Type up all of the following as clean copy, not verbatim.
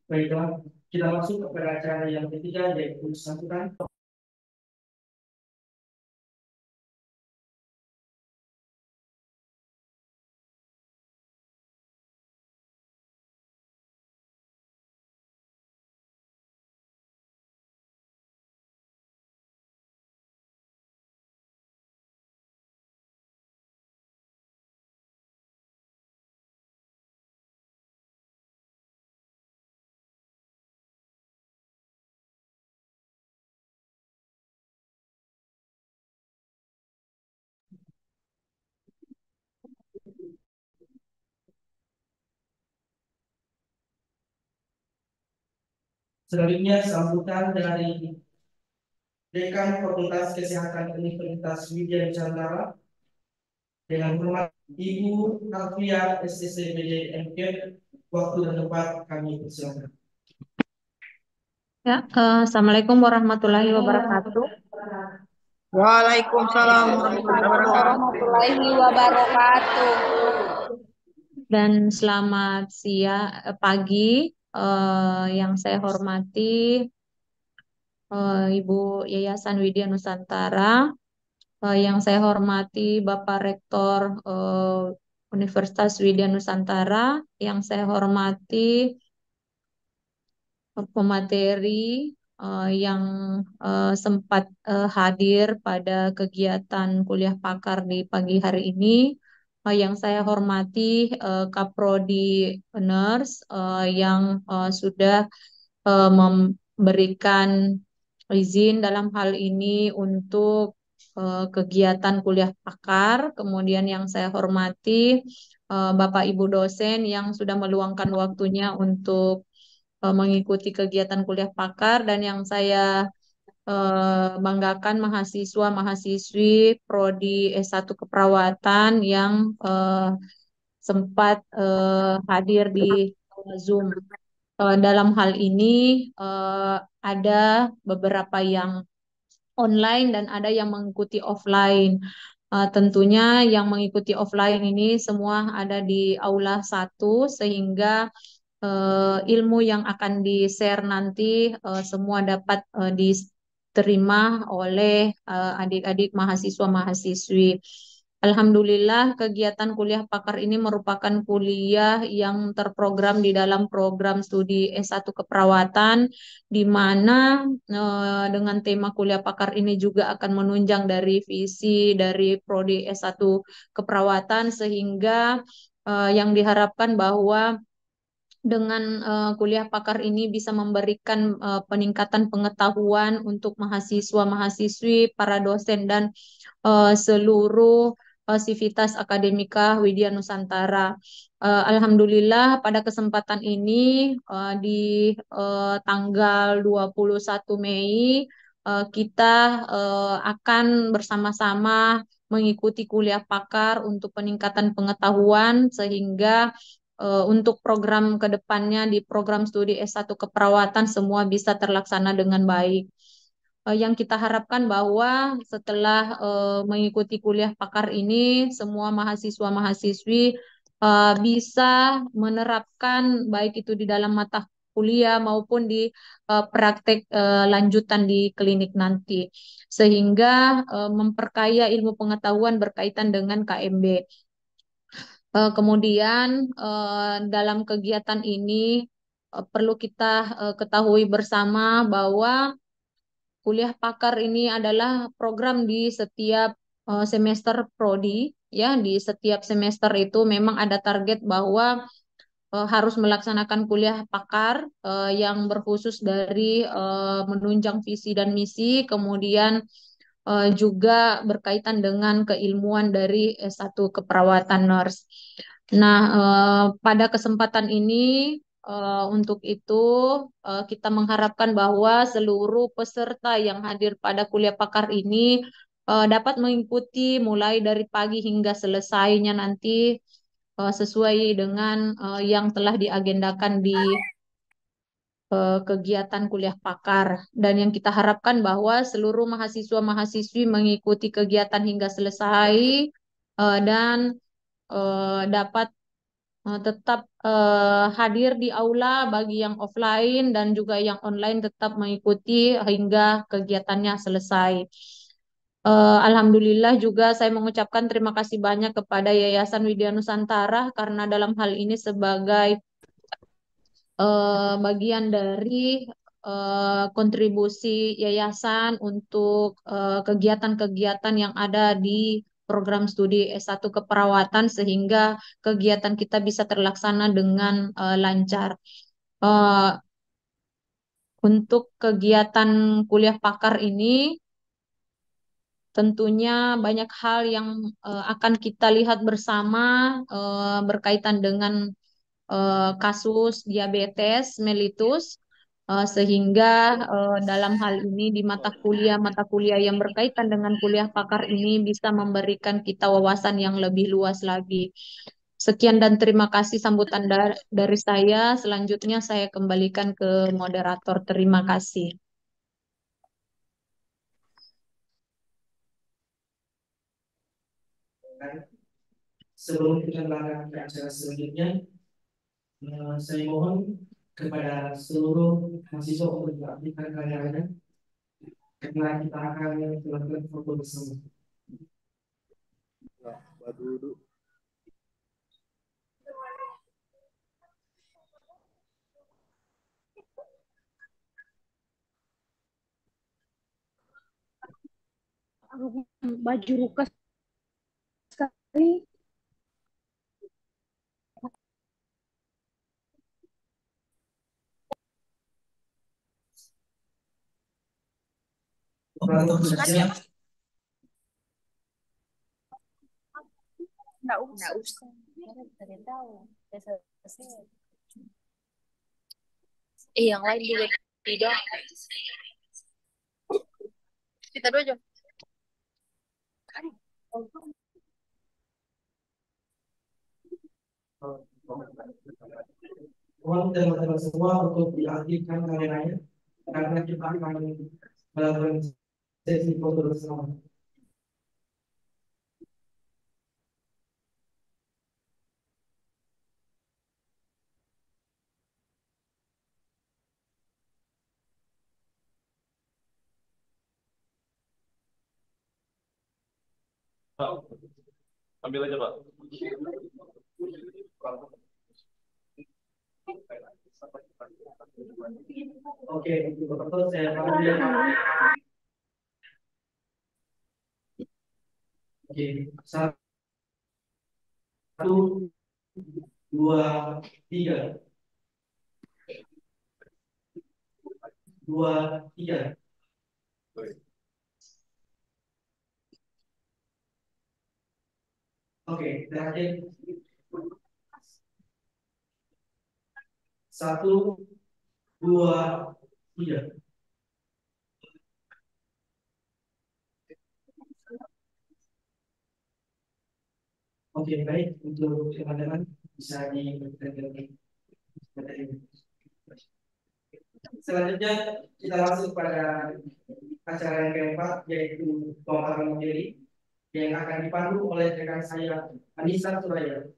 Baiklah, kita masuk ke acara yang ketiga yaitu sambutan. Selanjutnya sambutan dari Dekan Fakultas Kesehatan Universitas Widya Nusantara dengan hormat Ibu Alfia SCCBD MKED. Waktu dan tempat kami persilakan. Ya, Assalamualaikum warahmatullahi wabarakatuh. Waalaikumsalam warahmatullahi Waalaikumsalam wabarakatuh. warahmatullahi wabarakatuh. Dan selamat pagi, yang saya hormati Ibu Yayasan Widya Nusantara, yang saya hormati Bapak Rektor Universitas Widya Nusantara, yang saya hormati pemateri yang sempat hadir pada kegiatan kuliah pakar di pagi hari ini. Yang saya hormati Kaprodi Nurse yang sudah memberikan izin dalam hal ini untuk kegiatan kuliah pakar. Kemudian yang saya hormati Bapak Ibu dosen yang sudah meluangkan waktunya untuk mengikuti kegiatan kuliah pakar, dan yang saya banggakan mahasiswa-mahasiswi Prodi S1 Keperawatan yang sempat hadir di Zoom. Dalam hal ini ada beberapa yang online dan ada yang mengikuti offline. Tentunya yang mengikuti offline ini semua ada di aula satu, sehingga ilmu yang akan di-share nanti semua dapat diterima oleh adik-adik mahasiswa-mahasiswi. Alhamdulillah, kegiatan kuliah pakar ini merupakan kuliah yang terprogram di dalam program studi S1 Keperawatan, di mana dengan tema kuliah pakar ini juga akan menunjang dari visi dari Prodi S1 Keperawatan, sehingga yang diharapkan bahwa dengan kuliah pakar ini bisa memberikan peningkatan pengetahuan untuk mahasiswa-mahasiswi, para dosen, dan seluruh sivitas akademika Widya Nusantara. Alhamdulillah, pada kesempatan ini di tanggal 21 Mei kita akan bersama-sama mengikuti kuliah pakar untuk peningkatan pengetahuan, sehingga untuk program ke depannya di program studi S1 Keperawatan semua bisa terlaksana dengan baik. Yang kita harapkan bahwa setelah mengikuti kuliah pakar ini, semua mahasiswa-mahasiswi bisa menerapkan baik itu di dalam mata kuliah maupun di praktek lanjutan di klinik nanti, sehingga memperkaya ilmu pengetahuan berkaitan dengan KMB. Kemudian dalam kegiatan ini perlu kita ketahui bersama bahwa kuliah pakar ini adalah program di setiap semester prodi, ya. Di setiap semester itu memang ada target bahwa harus melaksanakan kuliah pakar yang berkhusus dari menunjang visi dan misi, kemudian juga berkaitan dengan keilmuan dari S1 Keperawatan Nurse. Nah, pada kesempatan ini untuk itu kita mengharapkan bahwa seluruh peserta yang hadir pada kuliah pakar ini dapat mengikuti mulai dari pagi hingga selesainya nanti sesuai dengan yang telah diagendakan di kegiatan kuliah pakar, dan yang kita harapkan bahwa seluruh mahasiswa-mahasiswi mengikuti kegiatan hingga selesai dan dapat tetap hadir di aula bagi yang offline dan juga yang online tetap mengikuti hingga kegiatannya selesai. Alhamdulillah juga saya mengucapkan terima kasih banyak kepada Yayasan Widya Nusantara karena dalam hal ini sebagai bagian dari kontribusi yayasan untuk kegiatan-kegiatan yang ada di program studi S1 keperawatan sehingga kegiatan kita bisa terlaksana dengan lancar. Eh, untuk kegiatan kuliah pakar ini tentunya banyak hal yang akan kita lihat bersama berkaitan dengan kasus diabetes mellitus sehingga dalam hal ini di mata kuliah yang berkaitan dengan kuliah pakar ini bisa memberikan kita wawasan yang lebih luas lagi. Sekian dan terima kasih sambutan dari saya. Selanjutnya saya kembalikan ke moderator. Terima kasih. Sebelum kita melakukan ke acara selanjutnya, saya mohon kepada seluruh mahasiswa untuk mengaktifkan kameranya karena kita akan melakukan foto bersama. Baju Lukas sekali. Operator sudah siap. Nggak usah. Tidak tahu. Yang lain juga tidak. Kita dua aja. Mohon teman-teman semua untuk diaktifkan kameranya karena kita akan melakukan sesi foto bersama. Pak, ambil aja Pak. Oke, betul saya panggil. Oke, satu, dua, tiga, dua, tiga. Oke, terakhir. Satu, dua, tiga. Oke, baik. Untuk teman-teman bisa di selanjutnya kita masuk pada acara yang keempat yaitu pemaparan materi yang akan dipandu oleh rekan saya Anissa Suraya.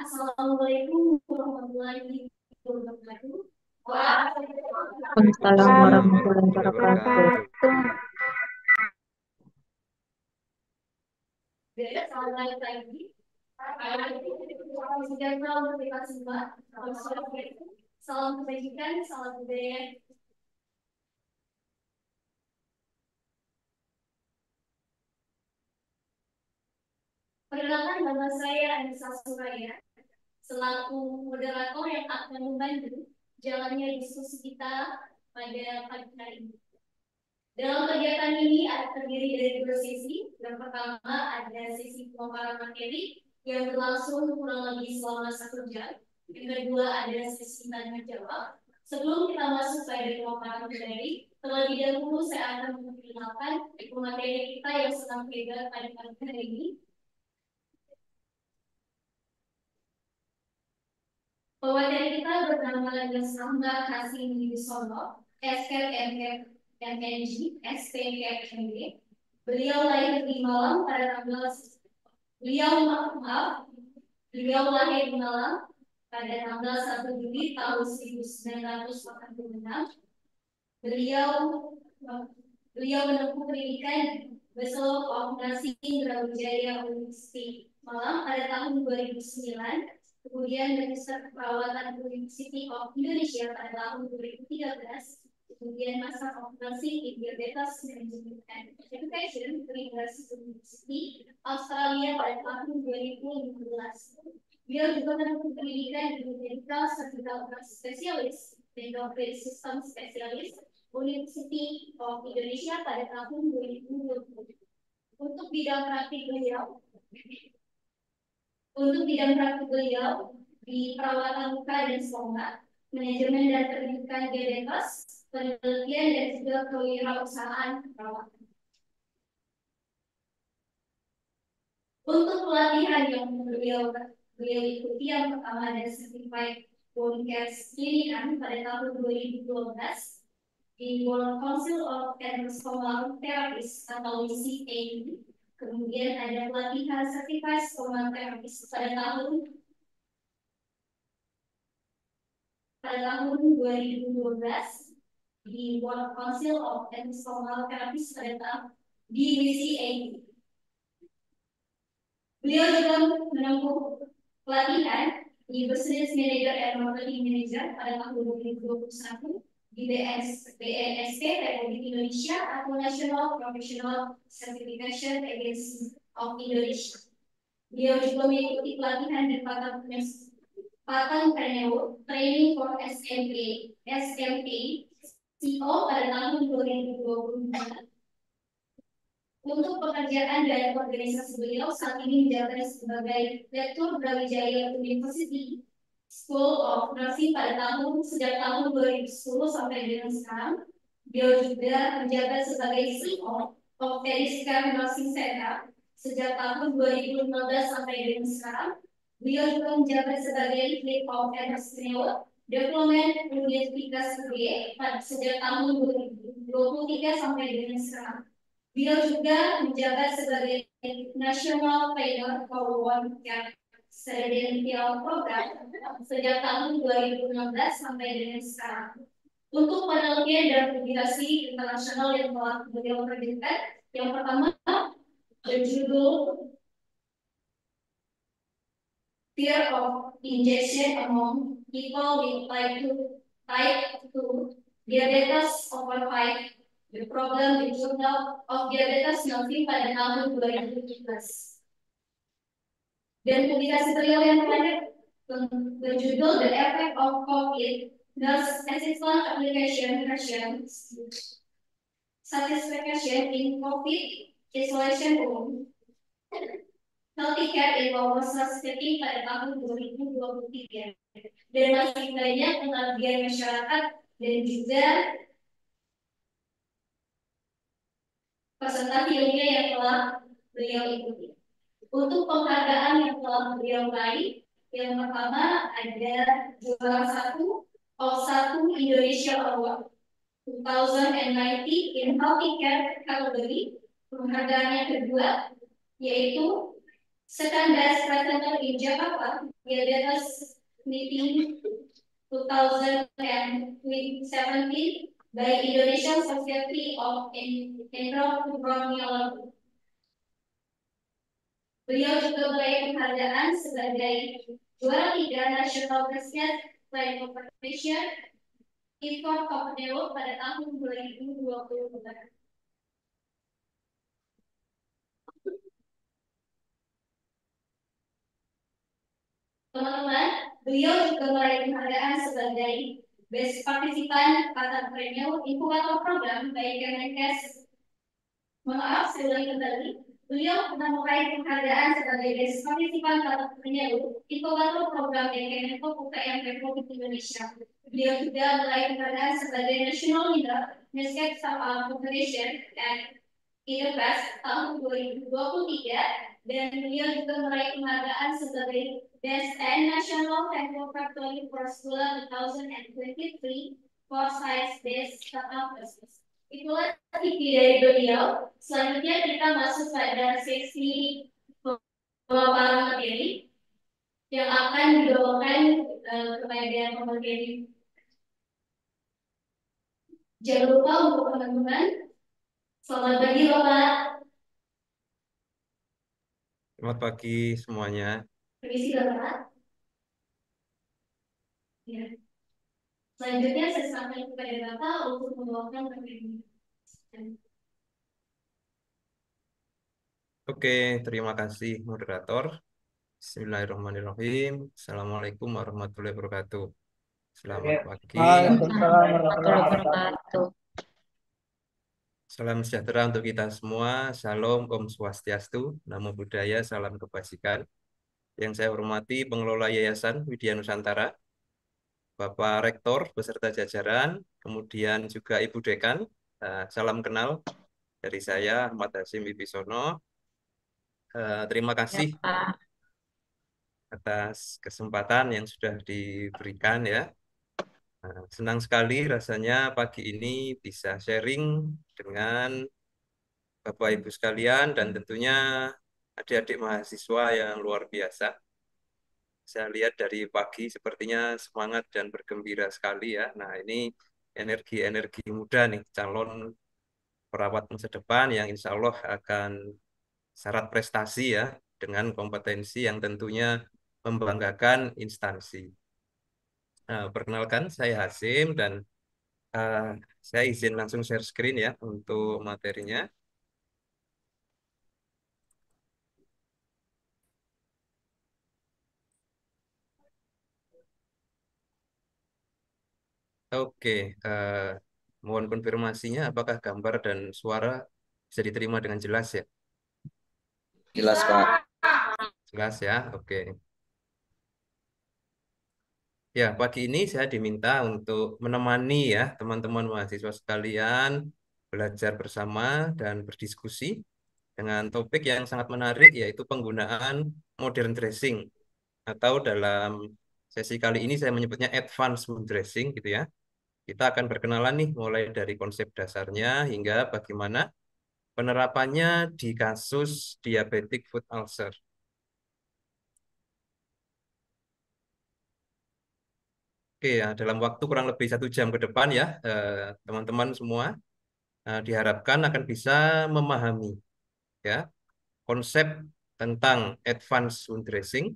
Assalamualaikum warahmatullahi wabarakatuh. Waalaikumsalam warahmatullahi wabarakatuh. Selamat pagi. Salam sejahtera untuk kita semua. Salam kebajikan, salam budaya. Perkenalkan, nama saya Anissa Suraya, selaku moderator yang akan membantu jalannya diskusi kita pada pagi hari ini. Dalam kegiatan ini terdiri dari dua sesi. Yang pertama ada sesi pemaparan materi yang berlangsung kurang lebih selama 1 jam. Yang kedua ada sesi tanya jawab. Sebelum kita masuk pada pemaparan materi, terlebih dahulu saya akan memperkenalkan pemateri kita yang sedang terlibat pada pagi hari ini. Pewajar kita bernama Samba Kasim Wibisono, SKMG, SPKMG. Beliau lahir di Malang pada tanggal Beliau lahir di Malang pada tanggal 1 Juli tahun 1986. Beliau menempuh pendidikan Bachelor of Nursing Brawijaya University Malang pada tahun 2009. Kemudian Magister Keperawatan University of Indonesia pada tahun 2013. Kemudian Master of Nursing in Diabetes Management and Education University Australia pada tahun 2015. Beliau juga menempuh pendidikan di Medical Surgical Specialist dan Operating System Specialist University of Indonesia pada tahun 2020. Untuk bidang praktik beliau di perawatan luka dan stoma, manajemen dan pendidikan diabetes, penelitian dan juga kewirausahaan perawatan. Untuk pelatihan yang beliau ikuti, yang pertama ada Certified Bone Care Clinical pada tahun 2012 di World Council of Endostomal Therapists atau WCA. Kemudian ada pelatihan Certified Stomal Therapist pada tahun 2012 di World Council of Endostomal Therapists pada tahun di WCA. Beliau juga menempuh pelatihan di Business Manager and Marketing Manager pada tahun 2021 di BNSP Republik Indonesia atau National Professional Certification Agency of Indonesia. Beliau juga mengikuti pelatihan di Patentpreneur Training for SMA CO pada tahun 2024. Untuk pekerjaan dan organisasi beliau saat ini menjabat sebagai Rektor Brawijaya University School of Nursing sejak tahun 2010 sampai dengan sekarang. Beliau juga menjabat sebagai CEO of Periscare Nursing Center sejak tahun 2015 sampai dengan sekarang. Beliau juga menjabat sebagai Head of Entrepreneur Development Unit Vikas sejak tahun 2023 sampai dengan sekarang. Beliau juga menjabat sebagai National Trainer for One Care Residential Program sejak tahun 2016 sampai dengan sekarang. Untuk penelitian dan publikasi internasional yang telah beliau kerjakan, yang pertama berjudul Fear of Injection Among People with Type 2 Diabetes Over 5, The Problem di Journal of Diabetes Nursing pada tahun 2017. Dan publikasi beliau yang terakhir berjudul The Effect of COVID Nurse Assistant Application Satisfaction in COVID Isolation Room Healthy Care in Our Society pada tahun 2023. Dan masih banyak pengabdian masyarakat dan juga peserta ilmiah yang telah beliau ikuti. Untuk penghargaan yang telah beliau raih, yang pertama ada juara 1 Indonesia Award 2019 in Healthy Care category. Penghargaan yang kedua yaitu Second Best Presenter in Jakarta Diabetes Meeting 2017 by Indonesian Society of Endocrinology. Beliau juga meraih penghargaan sebagai juara 3 National Business Plan Competition Import Company pada tahun 2020. Teman-teman, beliau juga meraih penghargaan sebagai Best Participant Patentpreneur Incubator Program by Kemenkes. Maaf, saya ulangi kembali. Beliau pernah meraih penghargaan sebagai Best Participant Patentpreneur Incubator Program by Kemenko UKM Republik Indonesia. Beliau juga meraih penghargaan sebagai National Leader Nescape Corporation dan Inovasi tahun 2023, dan beliau juga meraih penghargaan sebagai There's a National Laboratory for School 2023 for Science-Based Startup Business. Itulah ide dari beliau. Selanjutnya kita masuk pada sesi pemaparan materi yang akan dibawakan kepada pemateri. Jangan lupa untuk teman-teman. Selamat pagi, Bapak. Selamat pagi semuanya. Permisi, Bapak. Ya. Selanjutnya saya sampaikan kepada Bapak untuk membawakan materi. Oke, terima kasih moderator. Bismillahirrahmanirrahim. Assalamualaikum warahmatullahi wabarakatuh. Selamat pagi. Waalaikumsalam warahmatullahi wabarakatuh. Salam sejahtera untuk kita semua. Salam, Om Swastiastu, Namo Buddhaya, salam kebajikan. Yang saya hormati pengelola Yayasan Widya Nusantara, Bapak Rektor beserta jajaran, kemudian juga Ibu Dekan. Salam kenal dari saya, Ahmad Hasyim Wibisono. Terima kasih Ya, Pak. atas kesempatan yang sudah diberikan ya. Senang sekali rasanya pagi ini bisa sharing dengan Bapak Ibu sekalian dan tentunya adik-adik mahasiswa yang luar biasa. Saya lihat dari pagi sepertinya semangat dan bergembira sekali ya. Nah, ini energi-energi muda nih, calon perawat masa depan yang insya Allah akan syarat prestasi ya, dengan kompetensi yang tentunya membanggakan instansi. Perkenalkan, saya Hasyim dan saya izin langsung share screen ya untuk materinya. Oke, mohon konfirmasinya apakah gambar dan suara bisa diterima dengan jelas ya? Jelas, Pak. Jelas ya, oke. Ya, pagi ini saya diminta untuk menemani ya teman-teman mahasiswa sekalian belajar bersama dan berdiskusi dengan topik yang sangat menarik yaitu penggunaan modern dressing atau dalam sesi kali ini saya menyebutnya advanced wound dressing gitu ya. Kita akan berkenalan nih mulai dari konsep dasarnya hingga bagaimana penerapannya di kasus diabetic foot ulcer. Oke ya, dalam waktu kurang lebih 1 jam ke depan ya, teman-teman semua diharapkan akan bisa memahami ya konsep tentang advanced wound dressing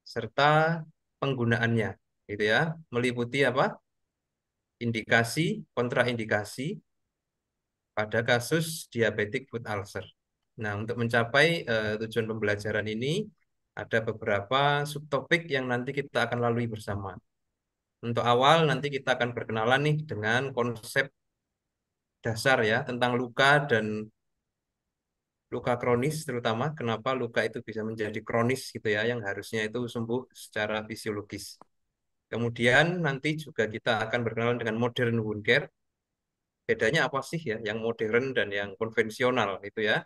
serta penggunaannya, gitu ya, meliputi apa? Indikasi, kontraindikasi pada kasus diabetic foot ulcer. Nah, untuk mencapai tujuan pembelajaran ini ada beberapa subtopik yang nanti kita akan lalui bersama. Untuk awal nanti kita akan berkenalan nih dengan konsep dasar ya tentang luka dan luka kronis terutama kenapa luka itu bisa menjadi kronis gitu ya yang harusnya itu sembuh secara fisiologis. Kemudian nanti juga kita akan berkenalan dengan modern wound care. Bedanya apa sih ya yang modern dan yang konvensional itu ya.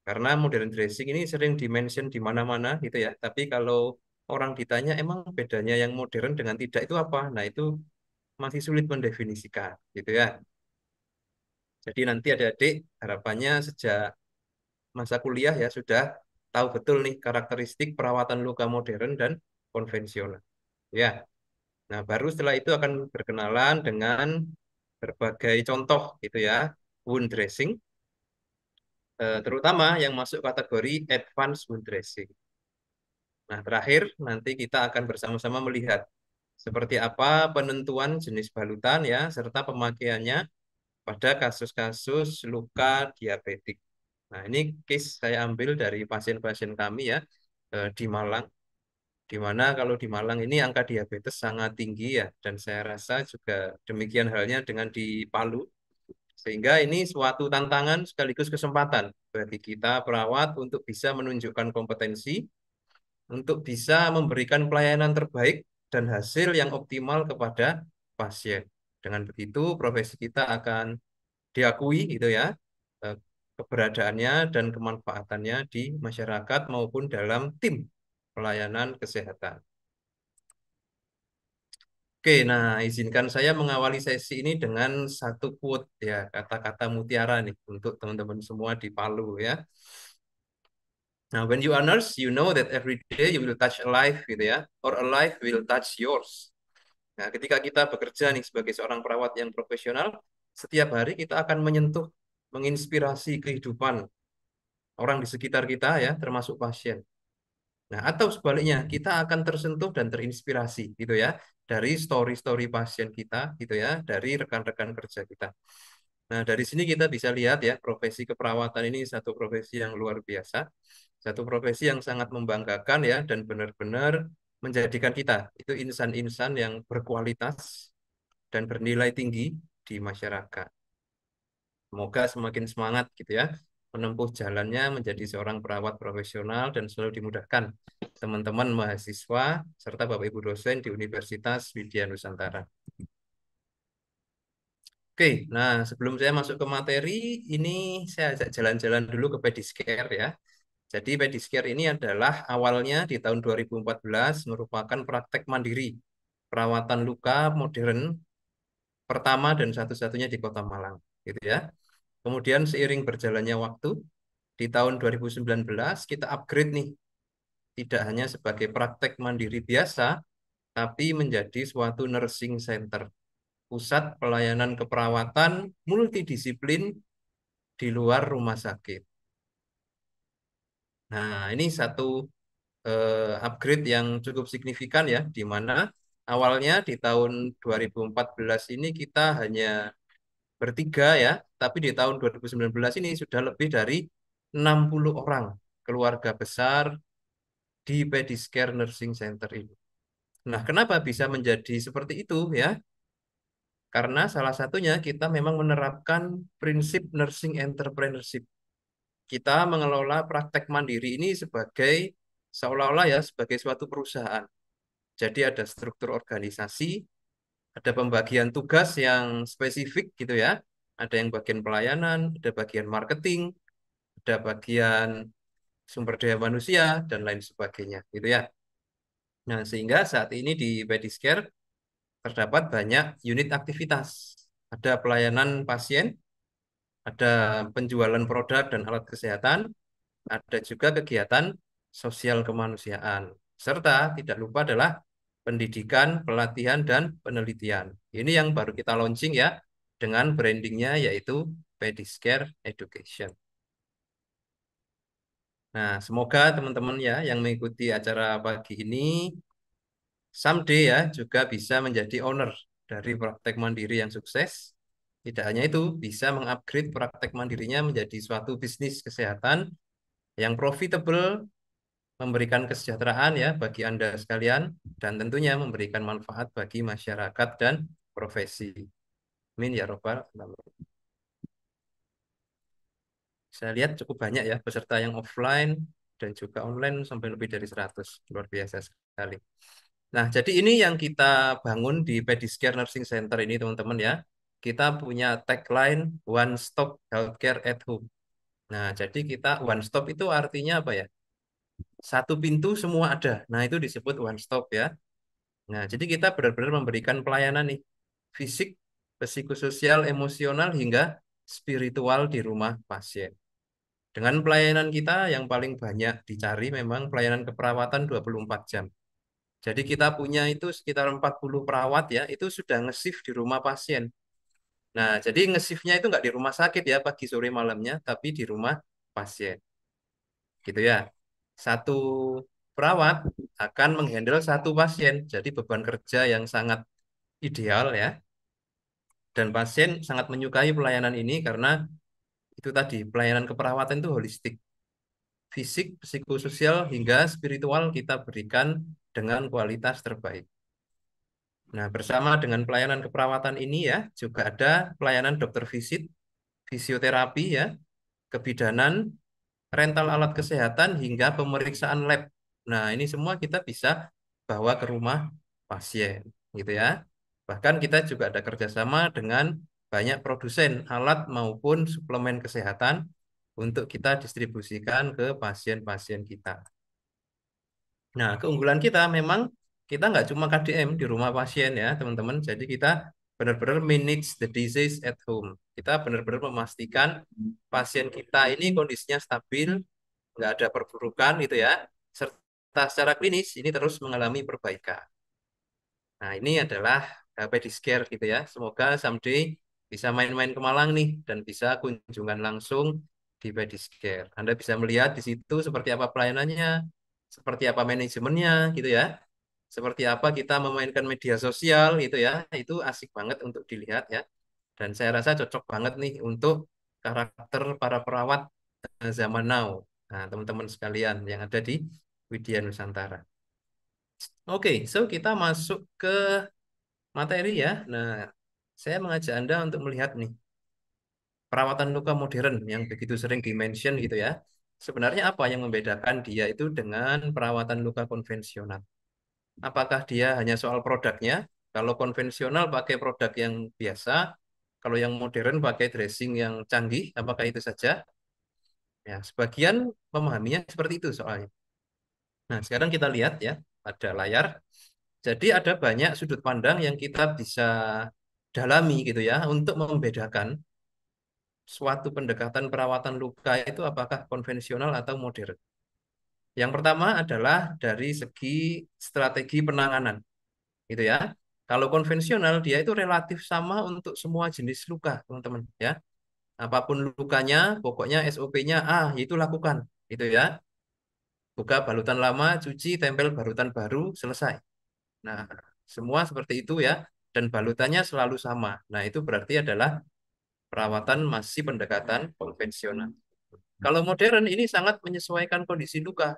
Karena modern dressing ini sering dimention di mana-mana gitu ya. Tapi kalau orang ditanya emang bedanya yang modern dengan tidak itu apa? Nah, itu masih sulit mendefinisikan gitu ya. Jadi nanti adik-adik harapannya sejak masa kuliah ya sudah tahu betul nih karakteristik perawatan luka modern dan konvensional. Ya. Nah, baru setelah itu akan berkenalan dengan berbagai contoh gitu ya, wound dressing terutama yang masuk kategori advanced wound dressing. Nah, terakhir nanti kita akan bersama-sama melihat seperti apa penentuan jenis balutan ya serta pemakaiannya pada kasus-kasus luka diabetik. Nah, ini case saya ambil dari pasien-pasien kami ya di Malang, di mana kalau di Malang ini angka diabetes sangat tinggi ya, dan saya rasa juga demikian halnya dengan di Palu. Sehingga ini suatu tantangan sekaligus kesempatan bagi kita perawat untuk bisa menunjukkan kompetensi, untuk bisa memberikan pelayanan terbaik dan hasil yang optimal kepada pasien. Dengan begitu, profesi kita akan diakui gitu ya, keberadaannya dan kemanfaatannya di masyarakat maupun dalam tim pelayanan kesehatan. Oke, nah izinkan saya mengawali sesi ini dengan satu quote ya, kata-kata mutiara nih untuk teman-teman semua di Palu ya. Nah, when you are nurse, you know that every day you will touch a life gitu ya, or a life will touch yours. Nah, ketika kita bekerja nih sebagai seorang perawat yang profesional, setiap hari kita akan menyentuh, menginspirasi kehidupan orang di sekitar kita ya, termasuk pasien. Nah, atau sebaliknya, kita akan tersentuh dan terinspirasi gitu ya dari story-story pasien kita gitu ya, dari rekan-rekan kerja kita. Nah, dari sini kita bisa lihat ya, profesi keperawatan ini satu profesi yang luar biasa, satu profesi yang sangat membanggakan ya dan benar-benar menjadikan kita itu insan-insan yang berkualitas dan bernilai tinggi di masyarakat. Semoga semakin semangat gitu ya menempuh jalannya menjadi seorang perawat profesional dan selalu dimudahkan teman-teman mahasiswa serta Bapak Ibu dosen di Universitas Widya Nusantara. Oke, nah sebelum saya masuk ke materi, ini saya ajak jalan-jalan dulu ke Pediscare ya. Jadi Pediscare ini adalah awalnya di tahun 2014 merupakan praktek mandiri perawatan luka modern pertama dan satu-satunya di Kota Malang, gitu ya. Kemudian seiring berjalannya waktu, di tahun 2019 kita upgrade nih, tidak hanya sebagai praktek mandiri biasa, tapi menjadi suatu nursing center, pusat pelayanan keperawatan multidisiplin di luar rumah sakit. Nah, ini satu upgrade yang cukup signifikan ya, di mana awalnya di tahun 2014 ini kita hanya bertiga ya, tapi di tahun 2019 ini sudah lebih dari 60 orang keluarga besar di Pediscare Nursing Center ini. Nah, kenapa bisa menjadi seperti itu ya? Karena salah satunya kita memang menerapkan prinsip nursing entrepreneurship. Kita mengelola praktek mandiri ini sebagai seolah-olah ya sebagai suatu perusahaan. Jadi ada struktur organisasi, ada pembagian tugas yang spesifik gitu ya. Ada yang bagian pelayanan, ada bagian marketing, ada bagian sumber daya manusia dan lain sebagainya gitu ya. Nah, sehingga saat ini di Pediscare terdapat banyak unit aktivitas. Ada pelayanan pasien, ada penjualan produk dan alat kesehatan, ada juga kegiatan sosial kemanusiaan. Serta tidak lupa adalah pendidikan, pelatihan, dan penelitian. Ini yang baru kita launching ya, dengan brandingnya yaitu Pediscare Education. Nah, semoga teman-teman ya yang mengikuti acara pagi ini someday ya juga bisa menjadi owner dari praktek mandiri yang sukses. Tidak hanya itu, bisa mengupgrade praktek mandirinya menjadi suatu bisnis kesehatan yang profitable, memberikan kesejahteraan ya bagi Anda sekalian, dan tentunya memberikan manfaat bagi masyarakat dan profesi. Amin ya robbal alamin. Saya lihat cukup banyak ya peserta yang offline dan juga online sampai lebih dari 100. Luar biasa sekali. Nah, jadi ini yang kita bangun di Pediscare Nursing Center ini teman-teman ya. Kita punya tagline One Stop Healthcare at Home. Nah, jadi kita one stop itu artinya apa ya? Satu pintu semua ada. Nah, itu disebut one stop ya. Nah, jadi kita benar-benar memberikan pelayanan nih. Fisik, psikososial, emosional, hingga spiritual di rumah pasien. Dengan pelayanan kita yang paling banyak dicari memang pelayanan keperawatan 24 jam. Jadi kita punya itu sekitar 40 perawat ya, itu sudah nge-shift di rumah pasien. Nah, jadi nge-shiftnya itu nggak di rumah sakit ya, pagi, sore, malamnya, tapi di rumah pasien. Gitu ya. Satu perawat akan menghandle satu pasien, jadi beban kerja yang sangat ideal ya. Dan pasien sangat menyukai pelayanan ini karena itu tadi, pelayanan keperawatan itu holistik. Fisik, psikososial, hingga spiritual kita berikan dengan kualitas terbaik. Nah, bersama dengan pelayanan keperawatan ini ya, juga ada pelayanan dokter visit, fisioterapi ya, kebidanan, rental alat kesehatan, hingga pemeriksaan lab. Nah, ini semua kita bisa bawa ke rumah pasien, gitu ya. Bahkan kita juga ada kerjasama dengan banyak produsen alat maupun suplemen kesehatan untuk kita distribusikan ke pasien-pasien kita. Nah, keunggulan kita memang kita nggak cuma KDM di rumah pasien ya, teman-teman. Jadi kita benar-benar manage the disease at home. Kita benar-benar memastikan pasien kita ini kondisinya stabil, nggak ada perburukan gitu ya. Serta secara klinis ini terus mengalami perbaikan. Nah, ini adalah pedicare gitu ya. Semoga someday bisa main-main ke Malang nih dan bisa kunjungan langsung di pedicare. Anda bisa melihat di situ seperti apa pelayanannya, seperti apa manajemennya gitu ya. Seperti apa kita memainkan media sosial gitu ya. Itu asik banget untuk dilihat ya. Dan saya rasa cocok banget nih untuk karakter para perawat zaman now. Nah, teman-teman sekalian yang ada di Widya Nusantara. Oke, so kita masuk ke materi ya. Nah, saya mengajak Anda untuk melihat nih perawatan luka modern yang begitu sering dimention gitu ya. Sebenarnya apa yang membedakan dia itu dengan perawatan luka konvensional? Apakah dia hanya soal produknya? Kalau konvensional pakai produk yang biasa, kalau yang modern pakai dressing yang canggih, apakah itu saja? Ya, sebagian memahaminya seperti itu soalnya. Nah, sekarang kita lihat ya, pada layar. Jadi ada banyak sudut pandang yang kita bisa dalami gitu ya untuk membedakan suatu pendekatan perawatan luka itu apakah konvensional atau modern. Yang pertama adalah dari segi strategi penanganan, gitu ya. Kalau konvensional dia itu relatif sama untuk semua jenis luka, teman-teman ya. Apapun lukanya, pokoknya SOP-nya itu lakukan, gitu ya. Buka balutan lama, cuci, tempel balutan baru, selesai. Nah, semua seperti itu ya. Dan balutannya selalu sama. Nah, itu berarti adalah perawatan masih pendekatan konvensional. Kalau modern ini sangat menyesuaikan kondisi luka.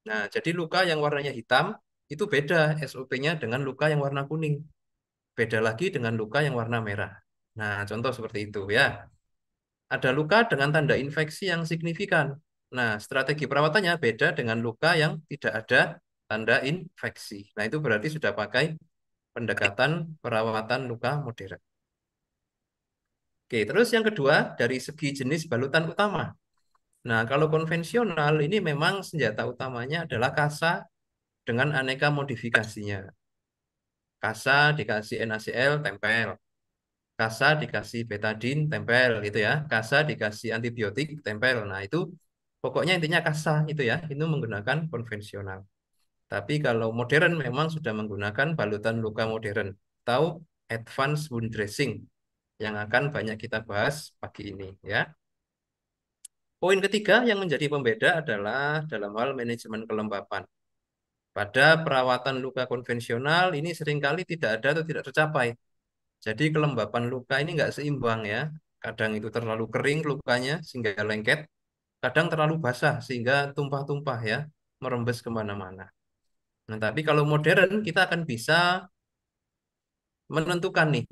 Nah, jadi luka yang warnanya hitam itu beda SOP-nya dengan luka yang warna kuning. Beda lagi dengan luka yang warna merah. Nah, contoh seperti itu ya. Ada luka dengan tanda infeksi yang signifikan. Nah, strategi perawatannya beda dengan luka yang tidak ada tanda infeksi. Nah, itu berarti sudah pakai pendekatan perawatan luka modern. Oke, terus yang kedua dari segi jenis balutan utama. Nah, kalau konvensional ini memang senjata utamanya adalah kasa dengan aneka modifikasinya. Kasa dikasih NaCl, tempel. Kasa dikasih betadin, tempel gitu ya. Kasa dikasih antibiotik, tempel. Nah, itu pokoknya intinya kasa itu ya. Itu menggunakan konvensional. Tapi kalau modern memang sudah menggunakan balutan luka modern atau advanced wound dressing yang akan banyak kita bahas pagi ini ya. Poin ketiga yang menjadi pembeda adalah dalam hal manajemen kelembapan. Pada perawatan luka konvensional ini seringkali tidak ada atau tidak tercapai. Jadi kelembapan luka ini nggak seimbang ya. Kadang itu terlalu kering lukanya sehingga lengket. Kadang terlalu basah sehingga tumpah-tumpah ya, merembes kemana-mana. Nah, tapi kalau modern kita akan bisa menentukan nih,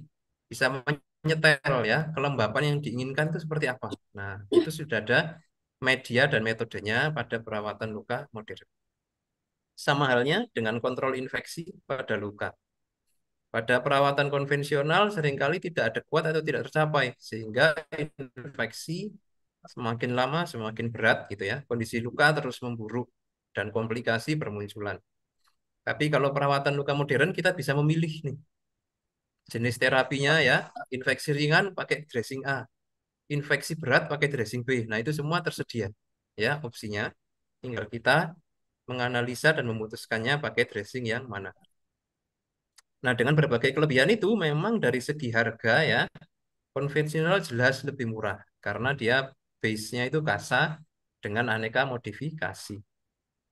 bisa menyetel ya, kelembapan yang diinginkan itu seperti apa. Nah, itu sudah ada media dan metodenya pada perawatan luka modern. Sama halnya dengan kontrol infeksi pada luka. Pada perawatan konvensional seringkali tidak adekuat atau tidak tercapai, sehingga infeksi semakin lama semakin berat gitu ya. Kondisi luka terus memburuk dan komplikasi bermunculan. Tapi kalau perawatan luka modern kita bisa memilih nih jenis terapinya ya. Infeksi ringan pakai dressing A, infeksi berat pakai dressing B. Nah, itu semua tersedia ya opsinya. Tinggal kita menganalisa dan memutuskannya pakai dressing yang mana. Nah, dengan berbagai kelebihan itu memang dari segi harga ya, konvensional jelas lebih murah karena dia base-nya itu kasa dengan aneka modifikasi.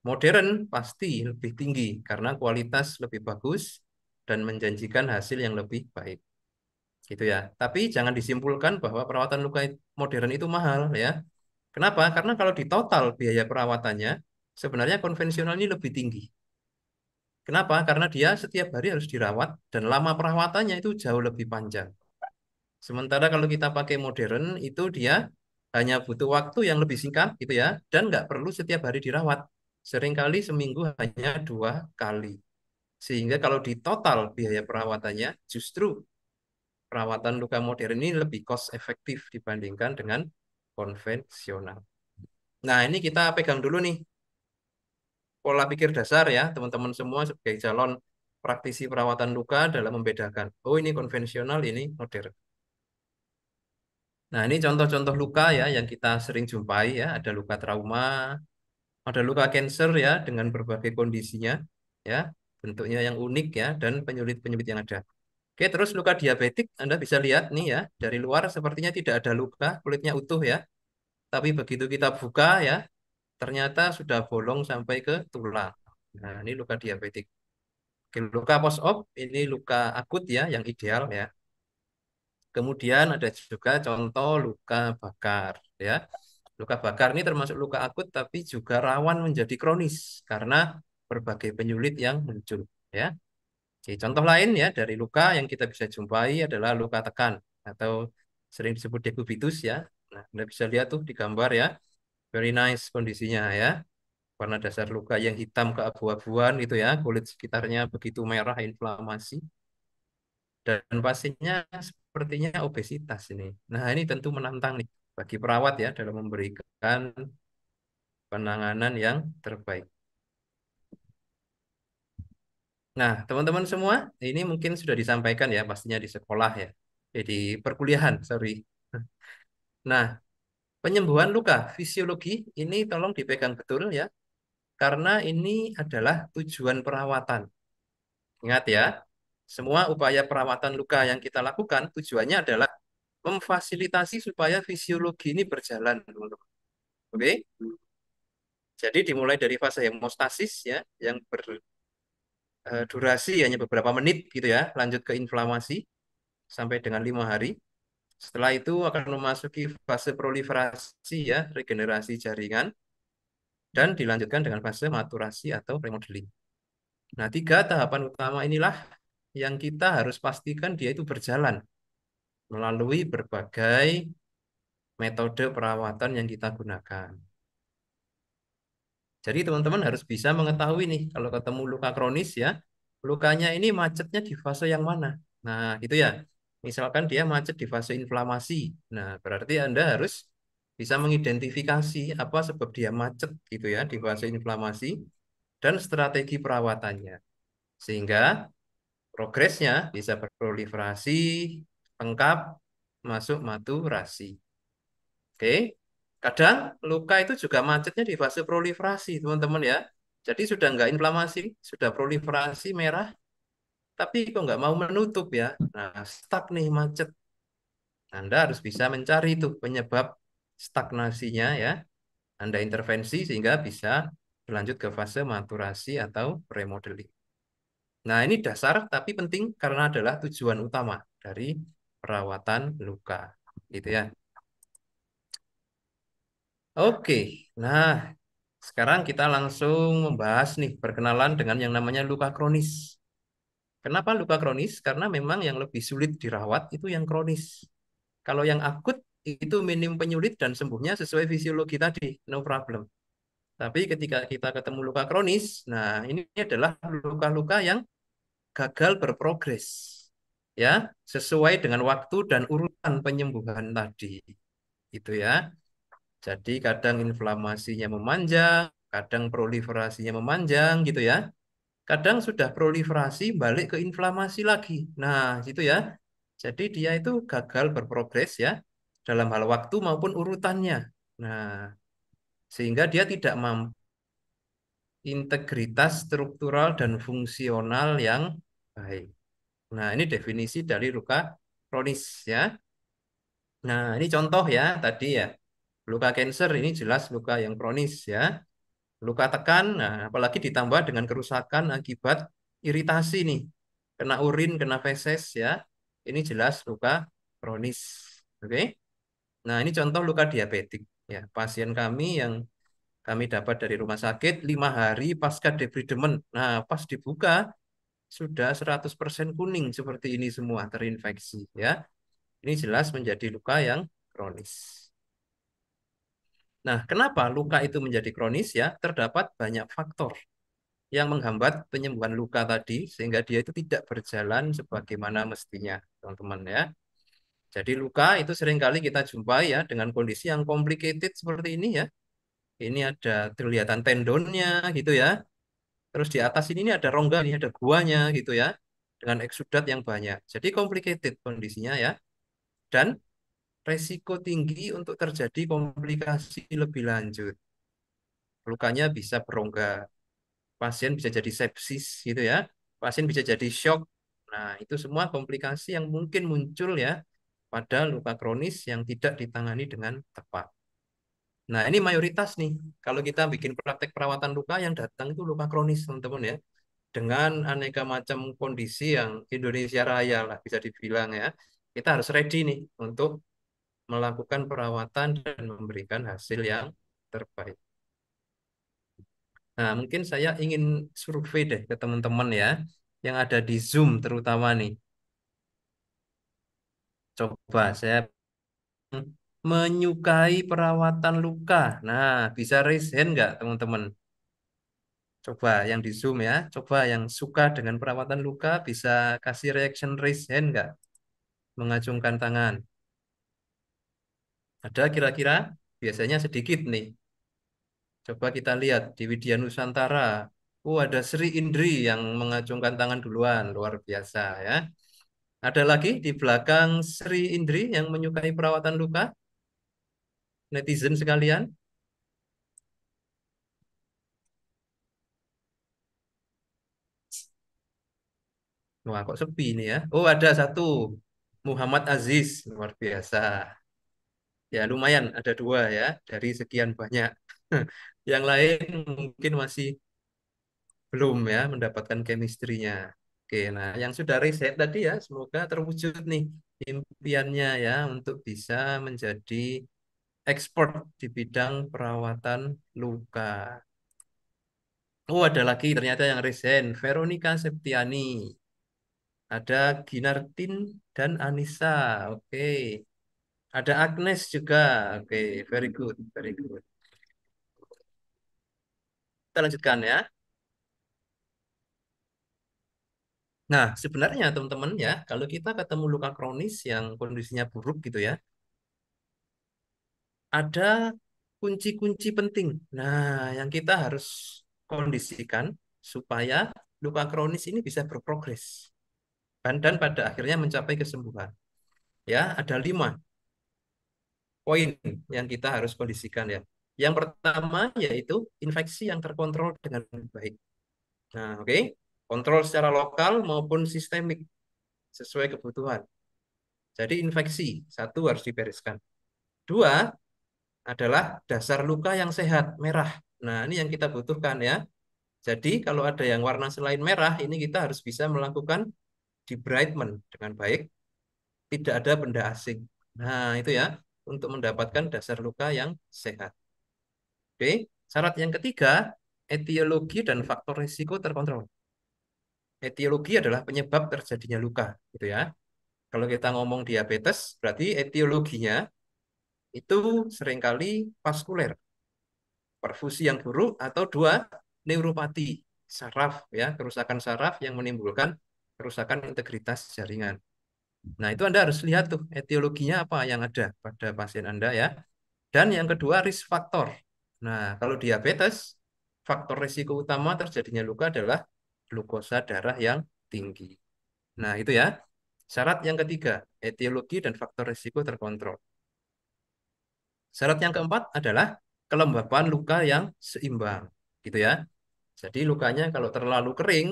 Modern pasti lebih tinggi karena kualitas lebih bagus dan menjanjikan hasil yang lebih baik. Gitu ya. Tapi jangan disimpulkan bahwa perawatan luka modern itu mahal ya. Kenapa? Karena kalau di total biaya perawatannya sebenarnya konvensional ini lebih tinggi. Kenapa? Karena dia setiap hari harus dirawat dan lama perawatannya itu jauh lebih panjang. Sementara kalau kita pakai modern itu dia hanya butuh waktu yang lebih singkat gitu ya dan nggak perlu setiap hari dirawat. Seringkali seminggu hanya 2 kali. Sehingga kalau di total biaya perawatannya justru perawatan luka modern ini lebih cost efektif dibandingkan dengan konvensional. Nah, ini kita pegang dulu nih pola pikir dasar ya teman-teman semua sebagai calon praktisi perawatan luka dalam membedakan. Oh ini konvensional, ini modern. Nah ini contoh-contoh luka ya yang kita sering jumpai ya. Ada luka trauma, ada luka kanker ya dengan berbagai kondisinya ya. Bentuknya yang unik ya dan penyulit-penyulit yang ada. Oke, terus luka diabetik Anda bisa lihat nih ya. Dari luar sepertinya tidak ada luka, kulitnya utuh ya. Tapi begitu kita buka ya, ternyata sudah bolong sampai ke tulang. Nah, ini luka diabetik. Oke, luka post-op ini luka akut ya, yang ideal ya. Kemudian ada juga contoh luka bakar ya. Luka bakar ini termasuk luka akut tapi juga rawan menjadi kronis karena berbagai penyulit yang muncul ya. Oke, contoh lain ya dari luka yang kita bisa jumpai adalah luka tekan atau sering disebut dekubitus ya. Nah, Anda bisa lihat tuh di gambar ya. Very nice kondisinya ya. Warna dasar luka yang hitam keabu-abuan itu ya, kulit sekitarnya begitu merah inflamasi. Dan pasiennya sepertinya obesitas ini. Nah, ini tentu menantang nih bagi perawat ya dalam memberikan penanganan yang terbaik. Nah, teman-teman semua, ini mungkin sudah disampaikan ya pastinya di sekolah ya. Di perkuliahan, sorry. Nah, penyembuhan luka fisiologi ini tolong dipegang betul ya, karena ini adalah tujuan perawatan. Ingat ya, semua upaya perawatan luka yang kita lakukan tujuannya adalah memfasilitasi supaya fisiologi ini berjalan, teman-teman. Oke? Jadi dimulai dari fase hemostasis ya, yang berdurasi hanya beberapa menit gitu ya, lanjut ke inflamasi sampai dengan 5 hari. Setelah itu akan memasuki fase proliferasi ya, regenerasi jaringan, dan dilanjutkan dengan fase maturasi atau remodeling. Nah, 3 tahapan utama inilah yang kita harus pastikan dia itu berjalan melalui berbagai metode perawatan yang kita gunakan. Jadi teman-teman harus bisa mengetahui nih, kalau ketemu luka kronis ya, lukanya ini macetnya di fase yang mana. Nah, itu ya. Misalkan dia macet di fase inflamasi. Nah, berarti Anda harus bisa mengidentifikasi apa sebab dia macet gitu ya di fase inflamasi dan strategi perawatannya. Sehingga progresnya bisa berproliferasi, lengkap, masuk maturasi. Oke. Kadang luka itu juga macetnya di fase proliferasi, teman-teman ya. Jadi sudah nggak inflamasi, sudah proliferasi merah, tapi kok nggak mau menutup ya. Nah, stuck nih macet. Anda harus bisa mencari itu penyebab stagnasinya ya. Anda intervensi sehingga bisa berlanjut ke fase maturasi atau remodeling. Nah, ini dasar tapi penting karena adalah tujuan utama dari perawatan luka. Gitu ya. Oke, nah sekarang kita langsung membahas nih perkenalan dengan yang namanya luka kronis. Kenapa luka kronis? Karena memang yang lebih sulit dirawat itu yang kronis. Kalau yang akut itu minim penyulit dan sembuhnya sesuai fisiologi tadi, no problem. Tapi ketika kita ketemu luka kronis, nah ini adalah luka-luka yang gagal berprogres. Ya, sesuai dengan waktu dan urutan penyembuhan tadi. Itu ya. Jadi kadang inflamasinya memanjang, kadang proliferasinya memanjang gitu ya. Kadang sudah proliferasi balik ke inflamasi lagi. Nah, gitu ya. Jadi dia itu gagal berprogres ya dalam hal waktu maupun urutannya. Nah, sehingga dia tidak mampu integritas struktural dan fungsional yang baik. Nah, ini definisi dari luka kronis ya. Nah, ini contoh ya tadi ya. Luka kanker ini jelas luka yang kronis ya. Luka tekan, nah apalagi ditambah dengan kerusakan akibat iritasi nih. Kena urin, kena feses ya. Ini jelas luka kronis. Oke. Nah, ini contoh luka diabetik ya. Pasien kami yang kami dapat dari rumah sakit 5 hari pasca debridement. Nah, pas dibuka sudah 100% kuning seperti ini semua terinfeksi ya. Ini jelas menjadi luka yang kronis. Nah, kenapa luka itu menjadi kronis ya? Terdapat banyak faktor yang menghambat penyembuhan luka tadi sehingga dia itu tidak berjalan sebagaimana mestinya, teman-teman ya. Jadi luka itu seringkali kita jumpai ya dengan kondisi yang complicated seperti ini ya. Ini ada kelihatan tendonnya gitu ya. Terus di atas ini ada rongga nih, ada guanya gitu ya, dengan eksudat yang banyak. Jadi complicated kondisinya ya. Dan resiko tinggi untuk terjadi komplikasi lebih lanjut. Lukanya bisa berongga, pasien bisa jadi sepsis gitu ya, pasien bisa jadi shock. Nah, itu semua komplikasi yang mungkin muncul ya pada luka kronis yang tidak ditangani dengan tepat. Nah, ini mayoritas nih. Kalau kita bikin praktek perawatan luka yang datang itu luka kronis, teman-teman ya. Dengan aneka macam kondisi yang Indonesia Raya lah bisa dibilang ya. Kita harus ready nih untuk melakukan perawatan dan memberikan hasil yang terbaik. Nah, mungkin saya ingin survei deh ke teman-teman ya, yang ada di Zoom terutama nih. Coba saya menyukai perawatan luka. Nah, bisa raise hand nggak teman-teman? Coba yang di Zoom ya, coba yang suka dengan perawatan luka bisa kasih reaction raise hand nggak? Mengacungkan tangan. Ada kira-kira? Biasanya sedikit nih. Coba kita lihat di Widya Nusantara. Oh, ada Sri Indri yang mengacungkan tangan duluan, luar biasa ya. Ada lagi di belakang Sri Indri yang menyukai perawatan luka, netizen sekalian. Wah, kok sepi ini ya? Oh, ada satu, Muhammad Aziz, luar biasa. Ya, lumayan, ada dua ya, dari sekian banyak. Yang lain mungkin masih belum ya mendapatkan chemistry-nya. Oke, nah yang sudah riset tadi ya, semoga terwujud nih impiannya ya untuk bisa menjadi expert di bidang perawatan luka. Oh, ada lagi ternyata yang resign, Veronica Septiani. Ada Ginartin dan Anissa. Oke. Ada Agnes juga. Oke, very good, very good. Kita lanjutkan ya. Nah, sebenarnya teman-teman ya, kalau kita ketemu luka kronis yang kondisinya buruk gitu ya, ada kunci-kunci penting. Nah, yang kita harus kondisikan supaya luka kronis ini bisa berprogres dan pada akhirnya mencapai kesembuhan. Ya, ada 5 poin yang kita harus kondisikan ya. Yang pertama yaitu infeksi yang terkontrol dengan baik. Nah, oke. Kontrol secara lokal maupun sistemik sesuai kebutuhan. Jadi infeksi, satu harus dibereskan. Dua adalah dasar luka yang sehat, merah. Nah, ini yang kita butuhkan ya. Jadi kalau ada yang warna selain merah, ini kita harus bisa melakukan debridement dengan baik. Tidak ada benda asing. Nah, itu ya, untuk mendapatkan dasar luka yang sehat. Oke, syarat yang ketiga, etiologi dan faktor risiko terkontrol. Etiologi adalah penyebab terjadinya luka, gitu ya. Kalau kita ngomong diabetes, berarti etiologinya itu seringkali vaskuler, perfusi yang buruk, atau dua, neuropati, saraf, ya, kerusakan saraf yang menimbulkan kerusakan integritas jaringan. Nah, itu Anda harus lihat tuh etiologinya apa yang ada pada pasien Anda ya. Dan yang kedua, risk factor. Nah, kalau diabetes, faktor risiko utama terjadinya luka adalah glukosa darah yang tinggi. Nah, itu ya. Syarat yang ketiga, etiologi dan faktor risiko terkontrol. Syarat yang keempat adalah kelembapan luka yang seimbang, gitu ya. Jadi lukanya kalau terlalu kering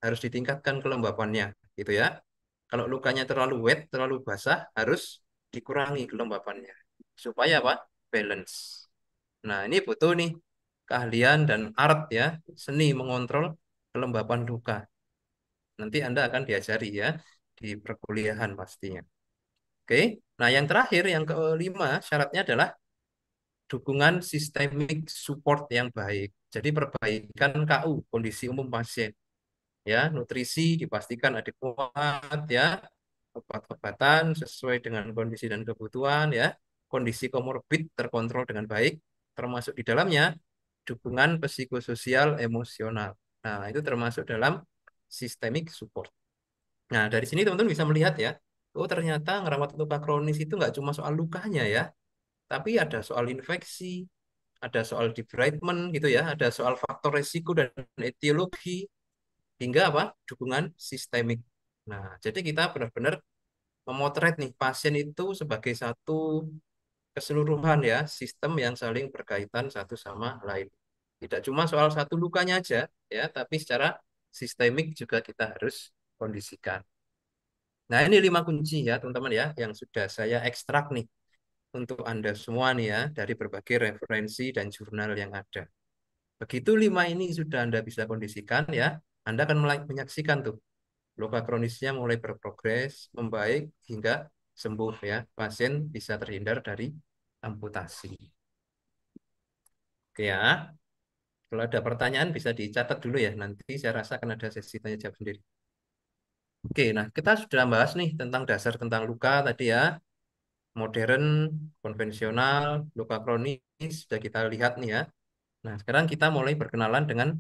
harus ditingkatkan kelembapannya, gitu ya. Kalau lukanya terlalu wet, terlalu basah, harus dikurangi kelembapannya supaya apa? Balance. Nah, ini butuh nih keahlian dan art ya, seni mengontrol kelembapan luka. Nanti Anda akan diajari ya di perkuliahan pastinya. Oke. Nah, yang terakhir, yang kelima, syaratnya adalah dukungan sistemik support yang baik. Jadi perbaikan KU, kondisi umum pasien. Ya, nutrisi dipastikan adekuat ya, obat-obatan sesuai dengan kondisi dan kebutuhan ya, kondisi komorbid terkontrol dengan baik, termasuk di dalamnya dukungan psikososial emosional. Nah, itu termasuk dalam systemic support. Nah, dari sini teman-teman bisa melihat ya, oh ternyata ngerawat luka kronis itu nggak cuma soal lukanya ya, tapi ada soal infeksi, ada soal debridement gitu ya, ada soal faktor resiko dan etiologi, hingga apa? Dukungan sistemik. Nah, jadi kita benar-benar memotret nih pasien itu sebagai satu keseluruhan ya, sistem yang saling berkaitan satu sama lain. Tidak cuma soal satu lukanya aja ya, tapi secara sistemik juga kita harus kondisikan. Nah, ini 5 kunci ya, teman-teman ya, yang sudah saya ekstrak nih untuk Anda semua nih ya, dari berbagai referensi dan jurnal yang ada. Begitu 5 ini sudah Anda bisa kondisikan ya, Anda akan menyaksikan tuh luka kronisnya mulai berprogres, membaik hingga sembuh ya. Pasien bisa terhindar dari amputasi. Oke ya. Kalau ada pertanyaan bisa dicatat dulu ya. Nanti saya rasa akan ada sesi tanya jawab sendiri. Oke, nah kita sudah bahas nih tentang dasar tentang luka tadi ya. Modern, konvensional, luka kronis sudah kita lihat nih ya. Nah, sekarang kita mulai berkenalan dengan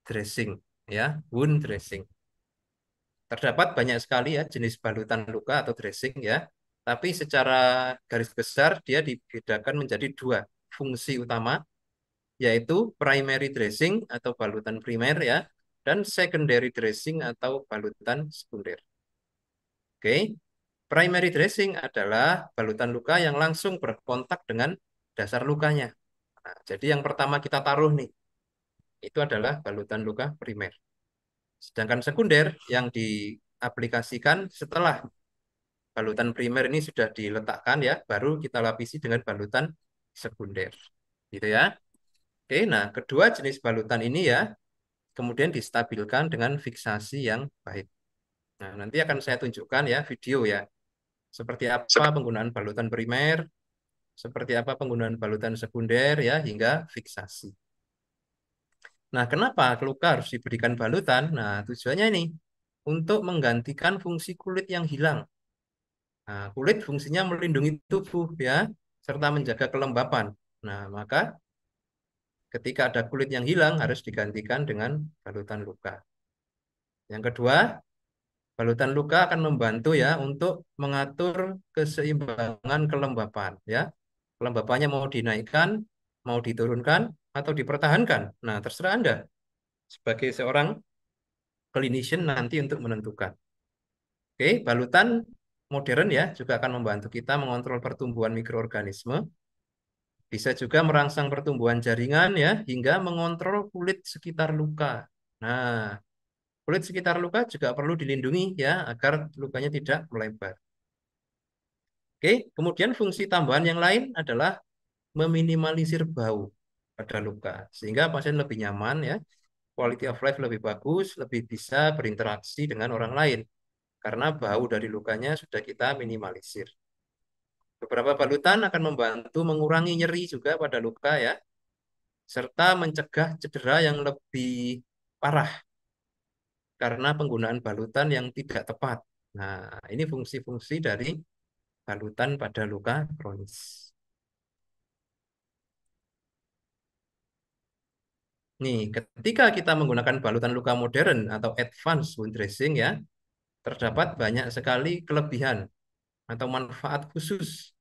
dressing ya, wound dressing. Terdapat banyak sekali ya jenis balutan luka atau dressing ya. Tapi secara garis besar dia dibedakan menjadi 2 fungsi utama, yaitu primary dressing atau balutan primer ya, dan secondary dressing atau balutan sekunder. Oke, primary dressing adalah balutan luka yang langsung berkontak dengan dasar lukanya. Nah, jadi yang pertama kita taruh nih, itu adalah balutan luka primer. Sedangkan sekunder yang diaplikasikan setelah balutan primer ini sudah diletakkan ya, baru kita lapisi dengan balutan sekunder. Gitu ya. Oke, nah kedua jenis balutan ini ya, kemudian distabilkan dengan fiksasi yang baik. Nah, nanti akan saya tunjukkan ya video ya, seperti apa penggunaan balutan primer, seperti apa penggunaan balutan sekunder ya, hingga fiksasi. Nah, kenapa luka harus diberikan balutan? Nah, tujuannya ini untuk menggantikan fungsi kulit yang hilang. Nah, kulit fungsinya melindungi tubuh ya, serta menjaga kelembapan. Nah, maka ketika ada kulit yang hilang harus digantikan dengan balutan luka. Yang kedua, balutan luka akan membantu ya untuk mengatur keseimbangan kelembapan ya. Kelembapannya mau dinaikkan, mau diturunkan, atau dipertahankan. Nah, terserah Anda sebagai seorang clinician nanti untuk menentukan. Oke, balutan modern ya juga akan membantu kita mengontrol pertumbuhan mikroorganisme. Bisa juga merangsang pertumbuhan jaringan ya hingga mengontrol kulit sekitar luka. Nah, kulit sekitar luka juga perlu dilindungi ya agar lukanya tidak melebar. Oke, kemudian fungsi tambahan yang lain adalah meminimalisir bau pada luka sehingga pasien lebih nyaman ya, quality of life lebih bagus, lebih bisa berinteraksi dengan orang lain karena bau dari lukanya sudah kita minimalisir. Beberapa balutan akan membantu mengurangi nyeri juga pada luka ya, serta mencegah cedera yang lebih parah karena penggunaan balutan yang tidak tepat. Nah, ini fungsi-fungsi dari balutan pada luka kronis. Nih, ketika kita menggunakan balutan luka modern atau advanced wound dressing ya, terdapat banyak sekali kelebihan atau manfaat khusus.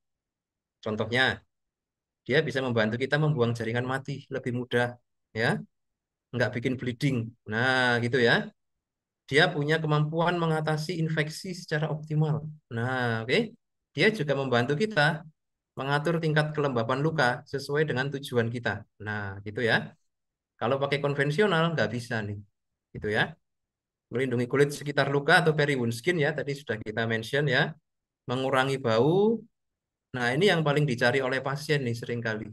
Contohnya, dia bisa membantu kita membuang jaringan mati lebih mudah, ya, nggak bikin bleeding. Nah, gitu ya. Dia punya kemampuan mengatasi infeksi secara optimal. Nah, oke. Dia juga membantu kita mengatur tingkat kelembapan luka sesuai dengan tujuan kita. Nah, gitu ya. Kalau pakai konvensional nggak bisa nih, gitu ya. Melindungi kulit sekitar luka atau peri-wound skin ya, tadi sudah kita mention ya. Mengurangi bau. Nah, ini yang paling dicari oleh pasien nih seringkali.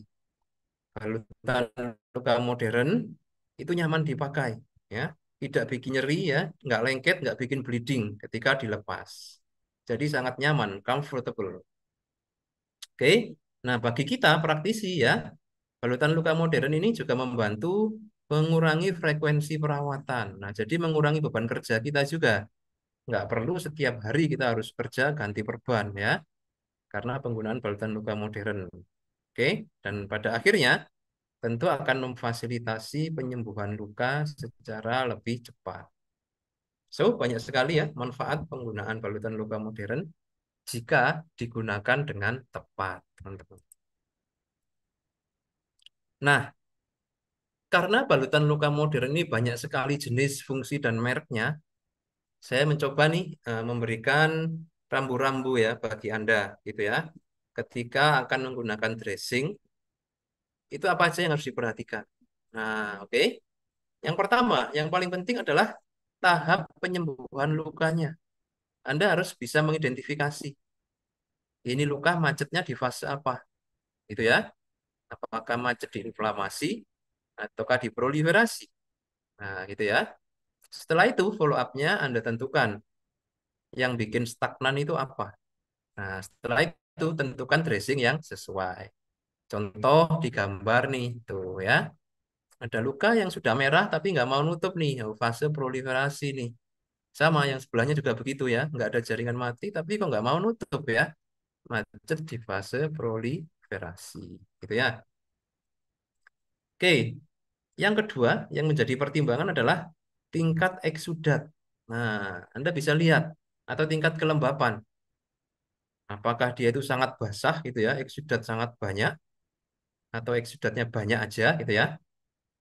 Balutan luka modern itu nyaman dipakai ya, tidak bikin nyeri ya, nggak lengket, nggak bikin bleeding ketika dilepas. Jadi sangat nyaman, comfortable. Oke, nah bagi kita praktisi ya, balutan luka modern ini juga membantu mengurangi frekuensi perawatan. Nah, jadi mengurangi beban kerja kita juga. Nggak perlu setiap hari kita harus kerja ganti perban ya, karena penggunaan balutan luka modern. Oke, dan pada akhirnya tentu akan memfasilitasi penyembuhan luka secara lebih cepat. So, banyak sekali ya manfaat penggunaan balutan luka modern jika digunakan dengan tepat, teman-teman. Nah, karena balutan luka modern ini banyak sekali jenis, fungsi, dan mereknya, saya mencoba nih memberikan rambu-rambu ya bagi Anda, gitu ya. Ketika akan menggunakan dressing, itu apa aja yang harus diperhatikan. Nah, oke. Yang pertama, yang paling penting adalah tahap penyembuhan lukanya. Anda harus bisa mengidentifikasi ini luka macetnya di fase apa, gitu ya. Apakah macet di inflamasi ataukah di proliferasi. Nah, gitu ya. Setelah itu follow up-nya Anda tentukan yang bikin stagnan itu apa. Nah, setelah itu tentukan dressing yang sesuai. Contoh di gambar nih, tuh ya. Ada luka yang sudah merah tapi nggak mau nutup nih, fase proliferasi nih. Sama yang sebelahnya juga begitu ya, nggak ada jaringan mati tapi kok nggak mau nutup ya. Macet di fase proliferasi, gitu ya. Oke, yang kedua yang menjadi pertimbangan adalah tingkat eksudat. Nah, Anda bisa lihat atau tingkat kelembapan. Apakah dia itu sangat basah gitu ya, eksudat sangat banyak, atau eksudatnya banyak aja gitu ya,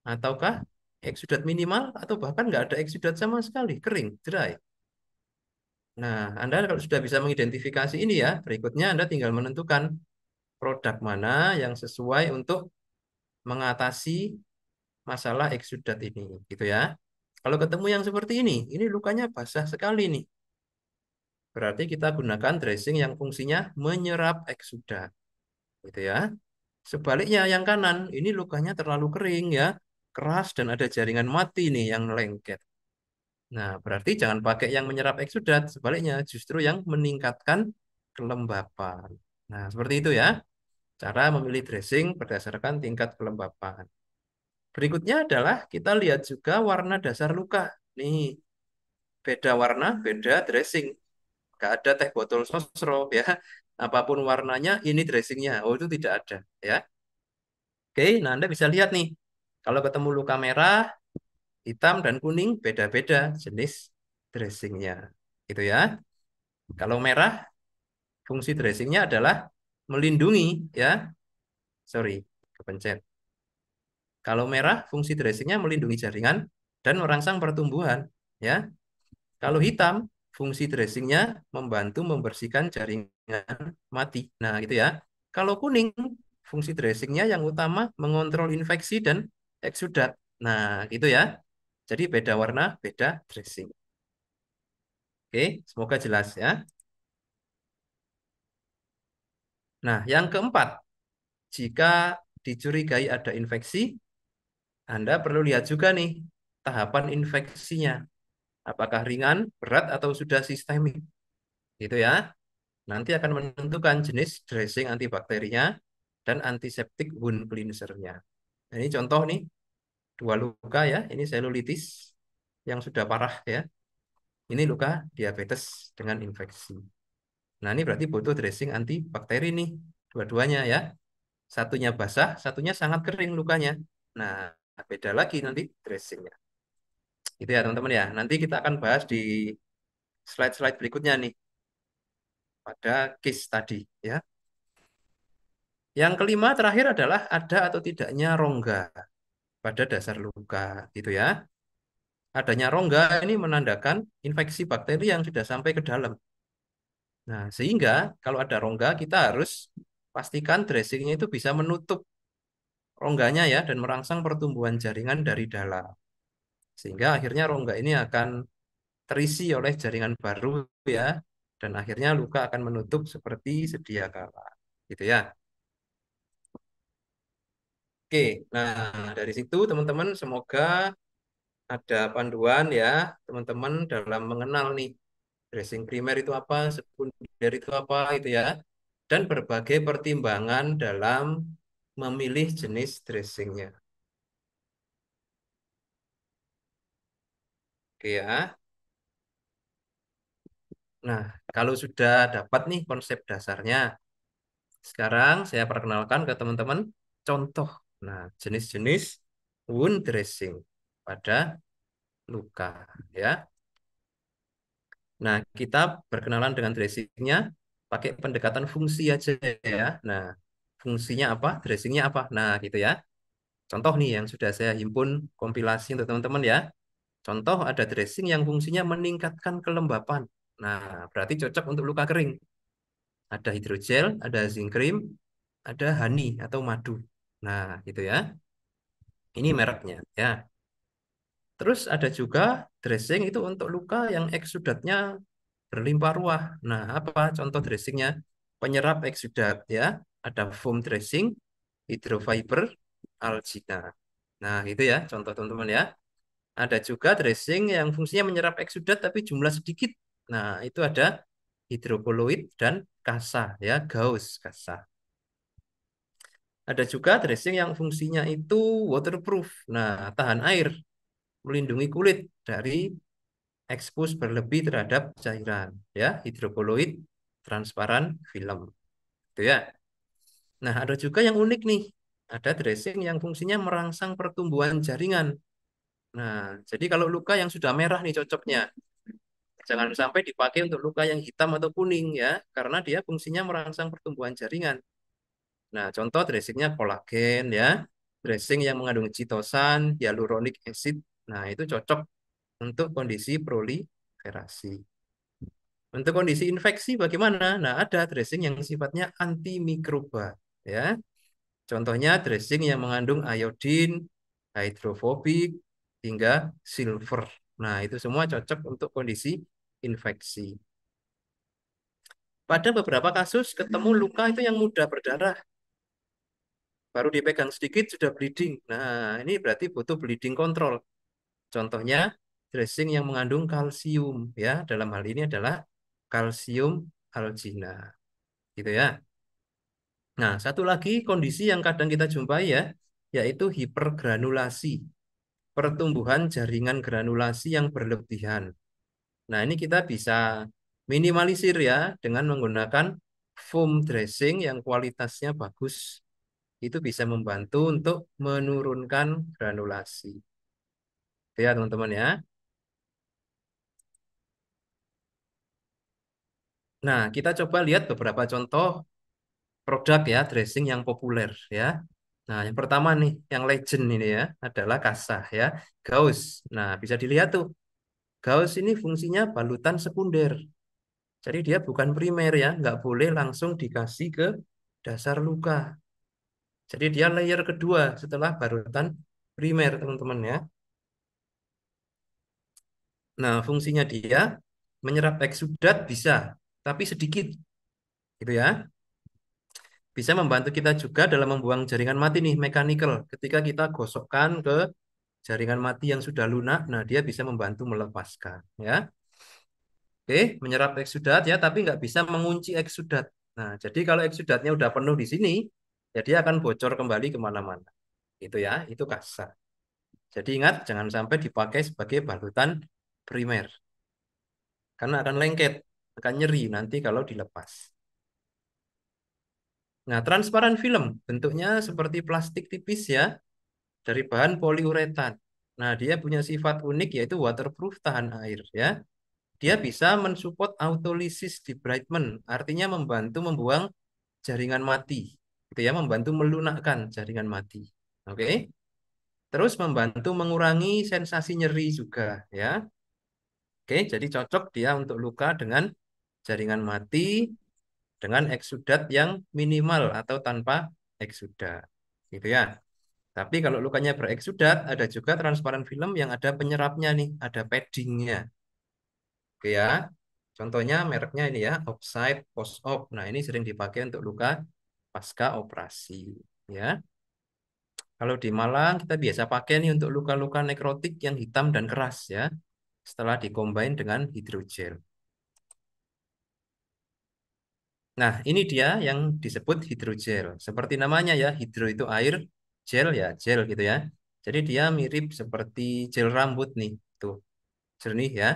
ataukah eksudat minimal, atau bahkan nggak ada eksudat sama sekali, kering, dry. Nah, Anda kalau sudah bisa mengidentifikasi ini ya, berikutnya Anda tinggal menentukan produk mana yang sesuai untuk mengatasi masalah eksudat ini, gitu ya. Kalau ketemu yang seperti ini lukanya basah sekali nih. Berarti kita gunakan dressing yang fungsinya menyerap eksudat, gitu ya. Sebaliknya yang kanan, ini lukanya terlalu kering ya, keras dan ada jaringan mati nih yang lengket. Nah, berarti jangan pakai yang menyerap eksudat, sebaliknya justru yang meningkatkan kelembapan. Nah, seperti itu ya, cara memilih dressing berdasarkan tingkat kelembapan. Berikutnya adalah kita lihat juga warna dasar luka. Nih, beda warna, beda dressing. Gak ada teh botol sosro ya. Apapun warnanya, ini dressingnya. Oh, itu tidak ada ya. Oke, nah Anda bisa lihat nih. Kalau ketemu luka merah, hitam, dan kuning, beda-beda jenis dressingnya. Gitu ya. Kalau merah, fungsi dressingnya adalah melindungi ya. Sorry, kepencet. Kalau merah, fungsi dressingnya melindungi jaringan dan merangsang pertumbuhan. Ya. Kalau hitam, fungsi dressingnya membantu membersihkan jaringan mati. Nah, gitu ya. Kalau kuning, fungsi dressingnya yang utama mengontrol infeksi dan eksudat. Nah, gitu ya. Jadi beda warna, beda dressing. Oke, semoga jelas ya. Nah, yang keempat, jika dicurigai ada infeksi, Anda perlu lihat juga nih tahapan infeksinya. Apakah ringan, berat, atau sudah sistemik. Gitu ya. Nanti akan menentukan jenis dressing antibakterinya dan antiseptik wound cleanser-nya. Nah, ini contoh nih, dua luka ya. Ini selulitis yang sudah parah ya. Ini luka diabetes dengan infeksi. Nah, ini berarti butuh dressing antibakteri nih, dua-duanya ya. Satunya basah, satunya sangat kering lukanya. Nah, beda lagi nanti dressingnya. Itu ya teman-teman ya. Nanti kita akan bahas di slide-slide berikutnya nih pada case tadi ya. Yang kelima terakhir adalah ada atau tidaknya rongga pada dasar luka, gitu ya. Adanya rongga ini menandakan infeksi bakteri yang sudah sampai ke dalam. Nah, sehingga kalau ada rongga kita harus pastikan dressingnya itu bisa menutup rongganya ya dan merangsang pertumbuhan jaringan dari dalam. Sehingga akhirnya rongga ini akan terisi oleh jaringan baru ya dan akhirnya luka akan menutup seperti sedia kala. Gitu ya. Oke, nah dari situ teman-teman semoga ada panduan ya teman-teman dalam mengenal nih dressing primer itu apa, sekunder itu apa itu ya, dan berbagai pertimbangan dalam memilih jenis dressingnya. Oke ya. Nah, kalau sudah dapat nih konsep dasarnya, sekarang saya perkenalkan ke teman-teman contoh. Nah, jenis-jenis wound dressing pada luka ya. Nah, kita berkenalan dengan dressingnya pakai pendekatan fungsi aja ya. Nah, fungsinya apa, dressingnya apa. Nah, gitu ya. Contoh nih yang sudah saya himpun kompilasi untuk teman-teman ya. Contoh ada dressing yang fungsinya meningkatkan kelembapan. Nah, berarti cocok untuk luka kering. Ada hidrogel, ada zinc cream, ada honey atau madu. Nah, gitu ya. Ini mereknya ya. Terus ada juga dressing itu untuk luka yang eksudatnya berlimpah ruah. Nah, apa contoh dressingnya? Penyerap eksudat ya. Ada foam dressing, hydrofiber, algina. Nah, itu ya contoh teman-teman ya. Ada juga dressing yang fungsinya menyerap eksudat tapi jumlah sedikit. Nah, itu ada hidrokoloid dan kasa ya, Gauss kasa. Ada juga dressing yang fungsinya itu waterproof. Nah, tahan air, melindungi kulit dari ekspos berlebih terhadap cairan ya, hidrokoloid transparan film. Itu ya. Nah, ada juga yang unik nih. Ada dressing yang fungsinya merangsang pertumbuhan jaringan. Nah, jadi kalau luka yang sudah merah nih cocoknya. Jangan sampai dipakai untuk luka yang hitam atau kuning ya, karena dia fungsinya merangsang pertumbuhan jaringan. Nah, contoh dressingnya kolagen ya, dressing yang mengandung chitosan, hyaluronic acid. Nah, itu cocok untuk kondisi proliferasi. Untuk kondisi infeksi bagaimana? Nah, ada dressing yang sifatnya antimikroba ya. Contohnya dressing yang mengandung iodin, hidrofobik, hingga silver. Nah, itu semua cocok untuk kondisi infeksi. Pada beberapa kasus ketemu luka itu yang mudah berdarah. Baru dipegang sedikit sudah bleeding. Nah, ini berarti butuh bleeding control. Contohnya dressing yang mengandung kalsium ya. Dalam hal ini adalah kalsium algina. Gitu ya. Nah, satu lagi kondisi yang kadang kita jumpai ya, yaitu hipergranulasi. Pertumbuhan jaringan granulasi yang berlebihan. Nah, ini kita bisa minimalisir ya dengan menggunakan foam dressing yang kualitasnya bagus. Itu bisa membantu untuk menurunkan granulasi. Oke ya teman-teman ya. Nah, kita coba lihat beberapa contoh produk ya, dressing yang populer ya. Nah, yang pertama nih, yang legend ini ya, adalah Kasah ya, Gauss. Nah, bisa dilihat tuh, Gauss ini fungsinya balutan sekunder. Jadi dia bukan primer ya, nggak boleh langsung dikasih ke dasar luka. Jadi dia layer kedua setelah balutan primer teman-teman ya. Nah, fungsinya dia menyerap eksudat bisa, tapi sedikit gitu ya. Bisa membantu kita juga dalam membuang jaringan mati nih, mechanical. Ketika kita gosokkan ke jaringan mati yang sudah lunak, nah dia bisa membantu melepaskan ya. Oke, menyerap eksudat ya, tapi nggak bisa mengunci eksudat. Nah, jadi kalau eksudatnya udah penuh di sini, ya dia akan bocor kembali kemana-mana. Itu ya, itu kasar. Jadi ingat, jangan sampai dipakai sebagai balutan primer. Karena akan lengket, akan nyeri nanti kalau dilepas. Nah, transparan film bentuknya seperti plastik tipis ya, dari bahan poliuretan. Nah, dia punya sifat unik yaitu waterproof, tahan air ya. Dia bisa mensupport autolysis debridement, artinya membantu membuang jaringan mati. Gitu ya, membantu melunakkan jaringan mati. Oke. Terus membantu mengurangi sensasi nyeri juga ya. Oke, jadi cocok dia untuk luka dengan jaringan mati dengan eksudat yang minimal atau tanpa eksudat. Gitu ya. Tapi kalau lukanya bereksudat, ada juga transparan film yang ada penyerapnya nih, ada paddingnya. Oke ya. Contohnya mereknya ini ya, Opside Post-Op. Nah, ini sering dipakai untuk luka pasca operasi. Ya. Kalau di Malang kita biasa pakai nih untuk luka-luka nekrotik yang hitam dan keras ya. Setelah dikombin dengan hidrogel. Nah, ini dia yang disebut hidrogel. Seperti namanya ya, hidro itu air, gel ya, gel gitu ya. Jadi dia mirip seperti gel rambut nih, tuh jernih ya,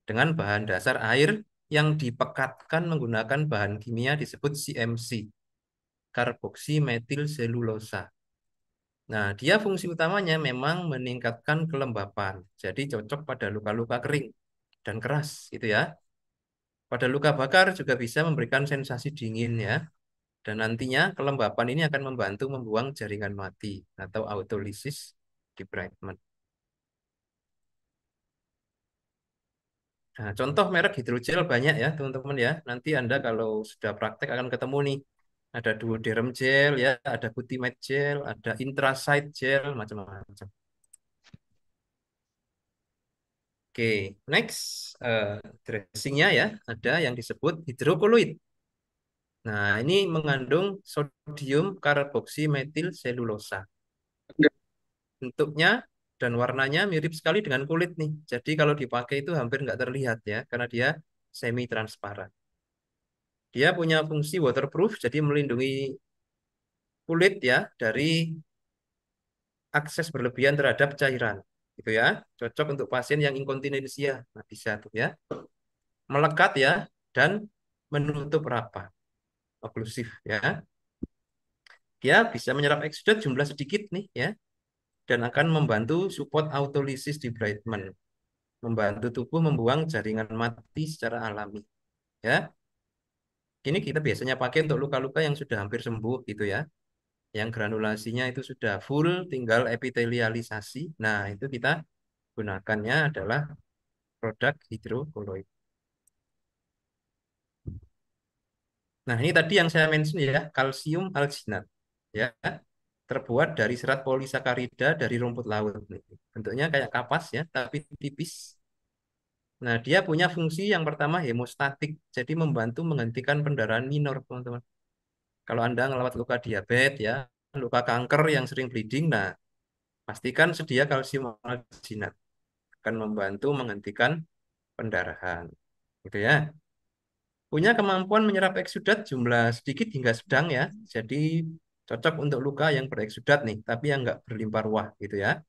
dengan bahan dasar air yang dipekatkan menggunakan bahan kimia disebut CMC, karboksi metil selulosa. Nah, dia fungsi utamanya memang meningkatkan kelembapan. Jadi cocok pada luka-luka kering dan keras gitu ya. Pada luka bakar juga bisa memberikan sensasi dingin ya. Dan nantinya kelembapan ini akan membantu membuang jaringan mati atau autolysis debridement. Nah, contoh merek hidrogel banyak ya teman-teman ya. Nanti Anda kalau sudah praktek akan ketemu nih. Ada duoderm gel ya, ada Cutimed gel, ada Intrasite gel, macam-macam. Oke, next dressingnya ya, ada yang disebut hidrokoloid. Nah, ini mengandung sodium karboksimetil selulosa. Bentuknya dan warnanya mirip sekali dengan kulit nih. Jadi kalau dipakai itu hampir nggak terlihat ya, karena dia semi transparan. Dia punya fungsi waterproof, jadi melindungi kulit ya dari akses berlebihan terhadap cairan. Gitu ya. Cocok untuk pasien yang inkontinensia. Nah, bisa tuh ya. Melekat ya dan menutup rapat. Oklusif ya. Dia bisa menyerap eksudat jumlah sedikit nih ya dan akan membantu support autolysis debridement. Membantu tubuh membuang jaringan mati secara alami. Ya. Ini kita biasanya pakai untuk luka-luka yang sudah hampir sembuh gitu ya. Yang granulasinya itu sudah full, tinggal epitelialisasi. Nah, itu kita gunakannya adalah produk hidrokoloid. Nah, ini tadi yang saya mention ya, kalsium alginat. Ya, terbuat dari serat polisakarida dari rumput laut. Bentuknya kayak kapas ya, tapi tipis. Nah, dia punya fungsi yang pertama hemostatik, jadi membantu menghentikan pendarahan minor, teman-teman. Kalau Anda ngelawat luka diabetes ya, luka kanker yang sering bleeding, nah pastikan sedia kalsium alginat akan membantu menghentikan pendarahan. Gitu ya. Punya kemampuan menyerap eksudat jumlah sedikit hingga sedang ya. Jadi cocok untuk luka yang bereksudat nih, tapi yang nggak berlimpah ruah gitu ya.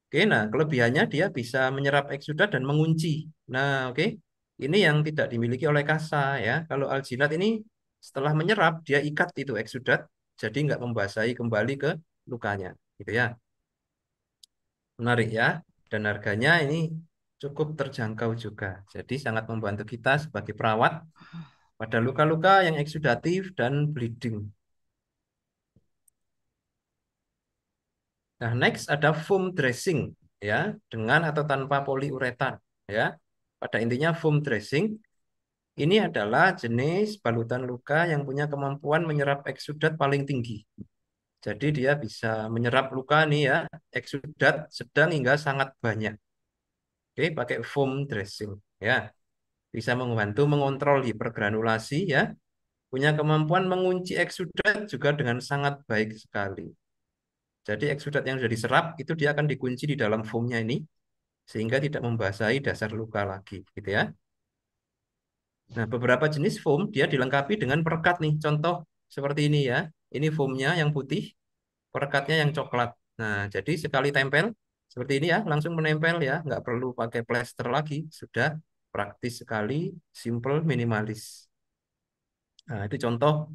Oke, nah kelebihannya dia bisa menyerap eksudat dan mengunci. Nah, oke. Ini yang tidak dimiliki oleh kasa ya. Kalau alginat ini setelah menyerap dia ikat itu eksudat, jadi nggak membasahi kembali ke lukanya, gitu ya. Menarik ya. Dan harganya ini cukup terjangkau juga. Jadi sangat membantu kita sebagai perawat pada luka-luka yang eksudatif dan bleeding. Nah, next ada foam dressing ya, dengan atau tanpa poliuretan ya. Pada intinya foam dressing ini adalah jenis balutan luka yang punya kemampuan menyerap eksudat paling tinggi. Jadi dia bisa menyerap luka nih ya, eksudat sedang hingga sangat banyak. Oke, pakai foam dressing ya. Bisa membantu mengontrol hipergranulasi ya. Punya kemampuan mengunci eksudat juga dengan sangat baik sekali. Jadi eksudat yang sudah diserap itu dia akan dikunci di dalam foamnya ini sehingga tidak membasahi dasar luka lagi, gitu ya. Nah, beberapa jenis foam dia dilengkapi dengan perekat nih. Contoh seperti ini ya. Ini foamnya yang putih, perekatnya yang coklat. Nah, jadi sekali tempel seperti ini ya, langsung menempel ya, nggak perlu pakai plester lagi. Sudah praktis sekali, simple, minimalis. Nah, itu contoh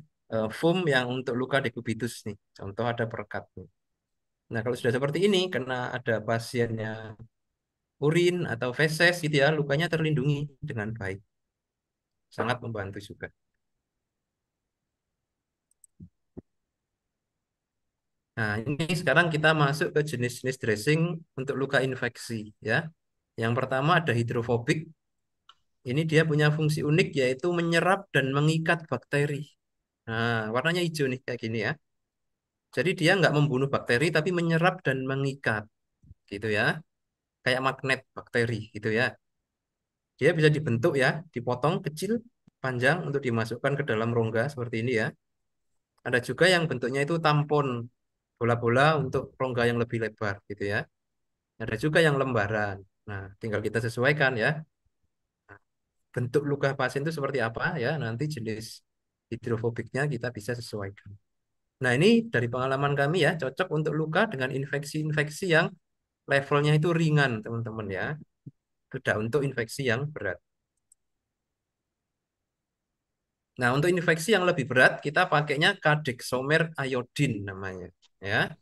foam yang untuk luka dekubitus nih. Contoh ada perekatnya. Nah, kalau sudah seperti ini, karena ada pasiennya urin atau feses gitu ya, lukanya terlindungi dengan baik. Sangat membantu juga. Nah, ini sekarang kita masuk ke jenis-jenis dressing untuk luka infeksi ya. Yang pertama ada hidrofobik. Ini dia punya fungsi unik yaitu menyerap dan mengikat bakteri. Nah, warnanya hijau nih kayak gini ya. Jadi dia nggak membunuh bakteri tapi menyerap dan mengikat gitu ya. Kayak magnet bakteri gitu ya. Dia bisa dibentuk ya, dipotong kecil, panjang untuk dimasukkan ke dalam rongga seperti ini ya. Ada juga yang bentuknya itu tampon, bola-bola untuk rongga yang lebih lebar gitu ya. Ada juga yang lembaran. Nah, tinggal kita sesuaikan ya. Bentuk luka pasien itu seperti apa ya. Nanti jenis hidrofobiknya kita bisa sesuaikan. Nah, ini dari pengalaman kami ya, cocok untuk luka dengan infeksi-infeksi yang levelnya itu ringan, teman-teman ya. Tidak untuk infeksi yang berat. Nah, untuk infeksi yang lebih berat, kita pakainya kadexomer iodin namanya. Ya,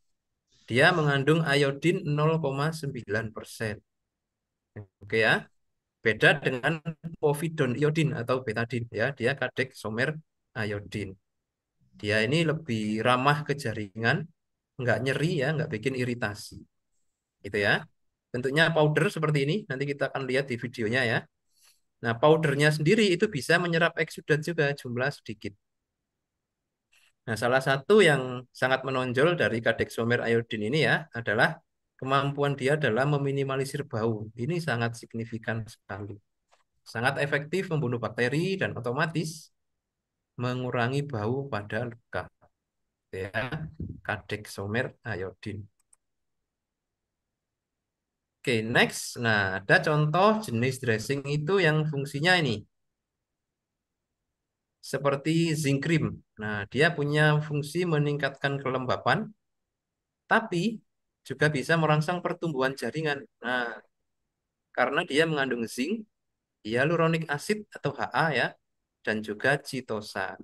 dia mengandung iodin 0,9%. Oke ya, beda dengan povidone iodin atau betadine. Ya, dia kadexomer iodin. Dia ini lebih ramah ke jaringan, nggak nyeri ya, nggak bikin iritasi. Gitu ya. Bentuknya powder seperti ini, nanti kita akan lihat di videonya ya. Nah, powdernya sendiri itu bisa menyerap eksudat juga, jumlah sedikit. Nah, salah satu yang sangat menonjol dari kadexomer iodine ini ya adalah kemampuan dia dalam meminimalisir bau. Ini sangat signifikan sekali. Sangat efektif membunuh bakteri dan otomatis mengurangi bau pada luka. Ya, kadexomer iodine. Oke, next. Nah, ada contoh jenis dressing itu yang fungsinya ini. Seperti zinc cream. Nah, dia punya fungsi meningkatkan kelembapan, tapi juga bisa merangsang pertumbuhan jaringan. Nah, karena dia mengandung zinc, hyaluronic acid atau HA ya, dan juga chitosan.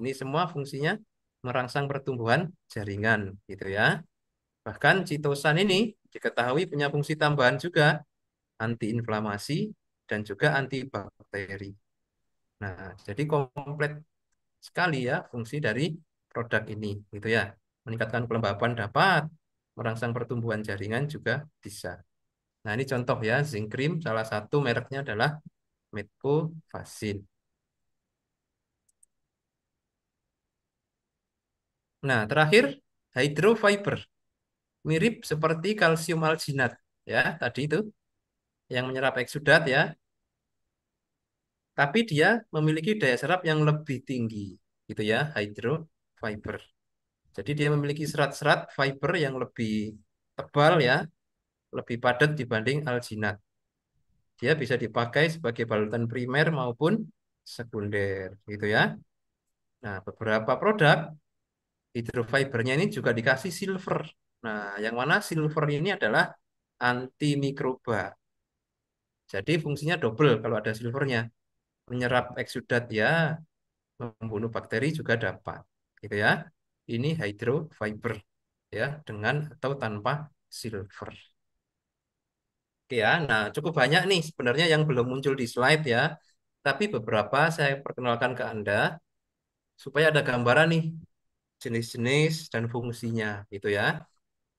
Ini semua fungsinya merangsang pertumbuhan jaringan, gitu ya. Bahkan chitosan ini diketahui punya fungsi tambahan juga, antiinflamasi dan juga antibakteri. Nah, jadi komplit sekali ya fungsi dari produk ini, gitu ya. Meningkatkan kelembapan dapat, merangsang pertumbuhan jaringan juga bisa. Nah, ini contoh ya, zinc cream salah satu mereknya adalah Medcovacin. Nah, terakhir hydrofiber, mirip seperti kalsium alginat ya, tadi itu yang menyerap eksudat ya, tapi dia memiliki daya serap yang lebih tinggi, gitu ya, hydrofiber. Jadi dia memiliki serat-serat fiber yang lebih tebal ya, lebih padat dibanding alginat. Dia bisa dipakai sebagai balutan primer maupun sekunder, gitu ya. Nah, beberapa produk hydrofibernya ini juga dikasih silver. Nah, yang mana silver ini adalah antimikroba. Jadi fungsinya double kalau ada silvernya. Menyerap eksudat ya, membunuh bakteri juga dapat. Gitu ya. Ini hydrofiber ya, dengan atau tanpa silver. Oke ya, nah cukup banyak nih sebenarnya yang belum muncul di slide ya. Tapi beberapa saya perkenalkan ke Anda supaya ada gambaran nih jenis-jenis dan fungsinya gitu ya.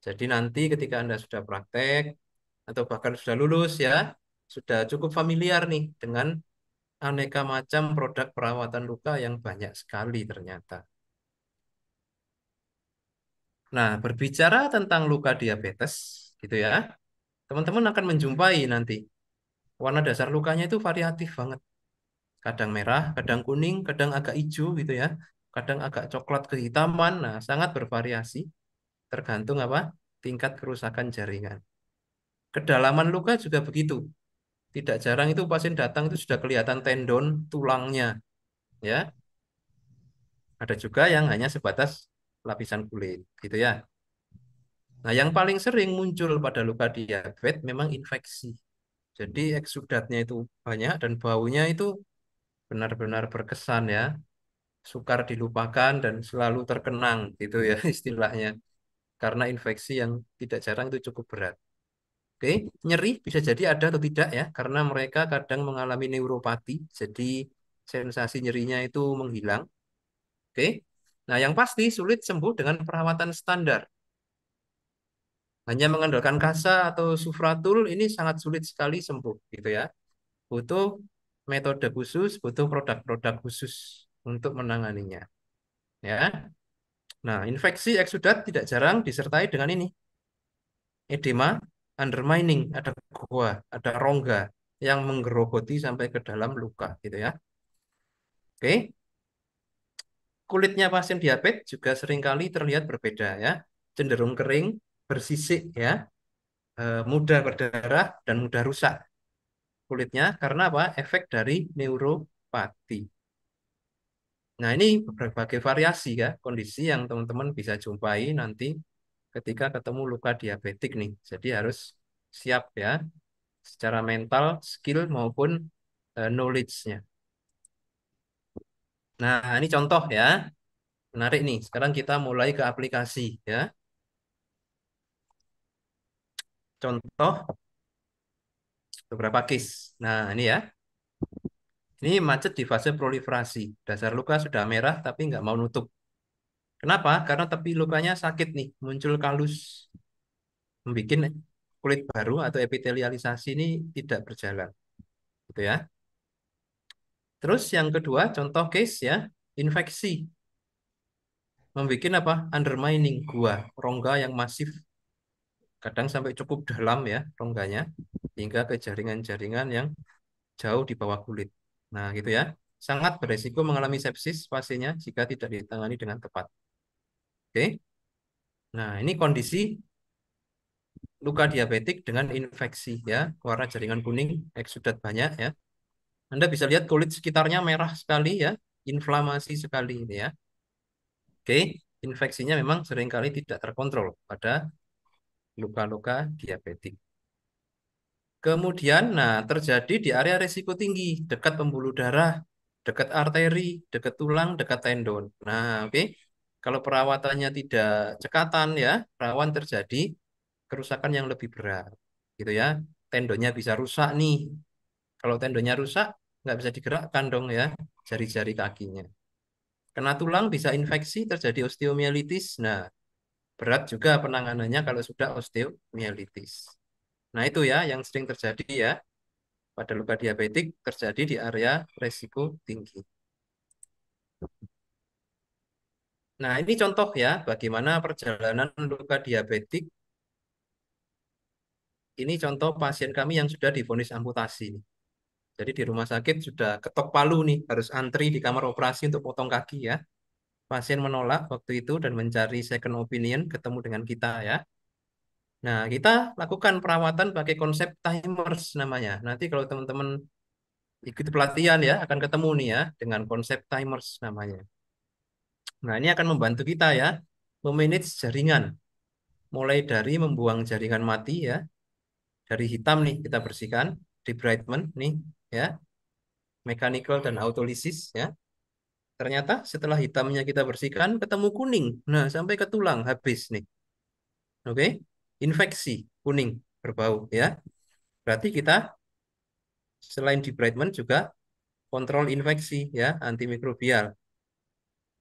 Jadi nanti ketika Anda sudah praktek atau bahkan sudah lulus ya, sudah cukup familiar nih dengan aneka macam produk perawatan luka yang banyak sekali ternyata. Nah, berbicara tentang luka diabetes gitu ya, teman-teman akan menjumpai nanti warna dasar lukanya itu variatif banget. Kadang merah, kadang kuning, kadang agak hijau gitu ya. Kadang agak coklat kehitaman. Nah, sangat bervariasi tergantung apa? Tingkat kerusakan jaringan. Kedalaman luka juga begitu. Tidak jarang itu pasien datang itu sudah kelihatan tendon tulangnya, ya. Ada juga yang hanya sebatas lapisan kulit, gitu ya. Nah, yang paling sering muncul pada luka diabetes memang infeksi. Jadi eksudatnya itu banyak dan baunya itu benar-benar berkesan ya. Sukar dilupakan dan selalu terkenang gitu ya istilahnya karena infeksi yang tidak jarang itu cukup berat. Oke, nyeri bisa jadi ada atau tidak ya karena mereka kadang mengalami neuropati jadi sensasi nyerinya itu menghilang. Oke. Nah, yang pasti sulit sembuh dengan perawatan standar. Hanya mengandalkan kasa atau sufratul ini sangat sulit sekali sembuh gitu ya. Butuh metode khusus, butuh produk-produk khusus untuk menanganinya ya. Nah, infeksi eksudat tidak jarang disertai dengan ini. Edema, undermining, ada gua, ada rongga yang menggerogoti sampai ke dalam luka gitu ya. Oke. Kulitnya pasien diabetes juga seringkali terlihat berbeda ya. Cenderung kering, bersisik ya, mudah berdarah dan mudah rusak kulitnya karena apa? Efek dari neuropati. Nah, ini berbagai variasi ya kondisi yang teman-teman bisa jumpai nanti ketika ketemu luka diabetik nih. Jadi harus siap ya secara mental, skill maupun knowledge-nya. Nah, ini contoh ya. Menarik nih. Sekarang kita mulai ke aplikasi ya. Contoh beberapa case. Nah, ini ya. Ini macet di fase proliferasi. Dasar luka sudah merah tapi nggak mau nutup. Kenapa? Karena tepi lukanya sakit nih, muncul kalus, membuat kulit baru atau epitelialisasi ini tidak berjalan, gitu ya. Terus yang kedua, contoh case ya, infeksi, membuat apa? Undermining gua, rongga yang masif, kadang sampai cukup dalam ya rongganya, hingga ke jaringan-jaringan yang jauh di bawah kulit. Nah, gitu ya. Sangat beresiko mengalami sepsis pasiennya jika tidak ditangani dengan tepat. Oke. Nah, ini kondisi luka diabetik dengan infeksi ya, warna jaringan kuning, eksudat banyak ya. Anda bisa lihat kulit sekitarnya merah sekali ya, inflamasi sekali ini ya. Oke, infeksinya memang seringkali tidak terkontrol pada luka-luka diabetik. Kemudian, nah terjadi di area risiko tinggi, dekat pembuluh darah, dekat arteri, dekat tulang, dekat tendon. Nah, oke. Kalau perawatannya tidak cekatan ya, rawan terjadi kerusakan yang lebih berat. Gitu ya. Tendonnya bisa rusak nih. Kalau tendonnya rusak, nggak bisa digerakkan dong ya, jari-jari kakinya. Kena tulang bisa infeksi, terjadi osteomielitis. Nah, berat juga penanganannya kalau sudah osteomielitis. Nah, itu ya yang sering terjadi ya pada luka diabetik terjadi di area resiko tinggi. Nah, ini contoh ya bagaimana perjalanan luka diabetik. Ini contoh pasien kami yang sudah divonis amputasi. Jadi di rumah sakit sudah ketok palu nih, harus antri di kamar operasi untuk potong kaki ya. Pasien menolak waktu itu dan mencari second opinion, ketemu dengan kita ya. Nah, kita lakukan perawatan pakai konsep timers namanya. Nanti kalau teman-teman ikut pelatihan ya, akan ketemu nih ya dengan konsep timers namanya. Nah, ini akan membantu kita ya, memanage jaringan. Mulai dari membuang jaringan mati ya, dari hitam nih kita bersihkan, debridement nih ya, mechanical dan autolysis ya. Ternyata setelah hitamnya kita bersihkan, ketemu kuning. Nah, sampai ke tulang habis nih. Oke, infeksi kuning berbau ya. Berarti kita selain debridement juga kontrol infeksi ya, antimikrobial.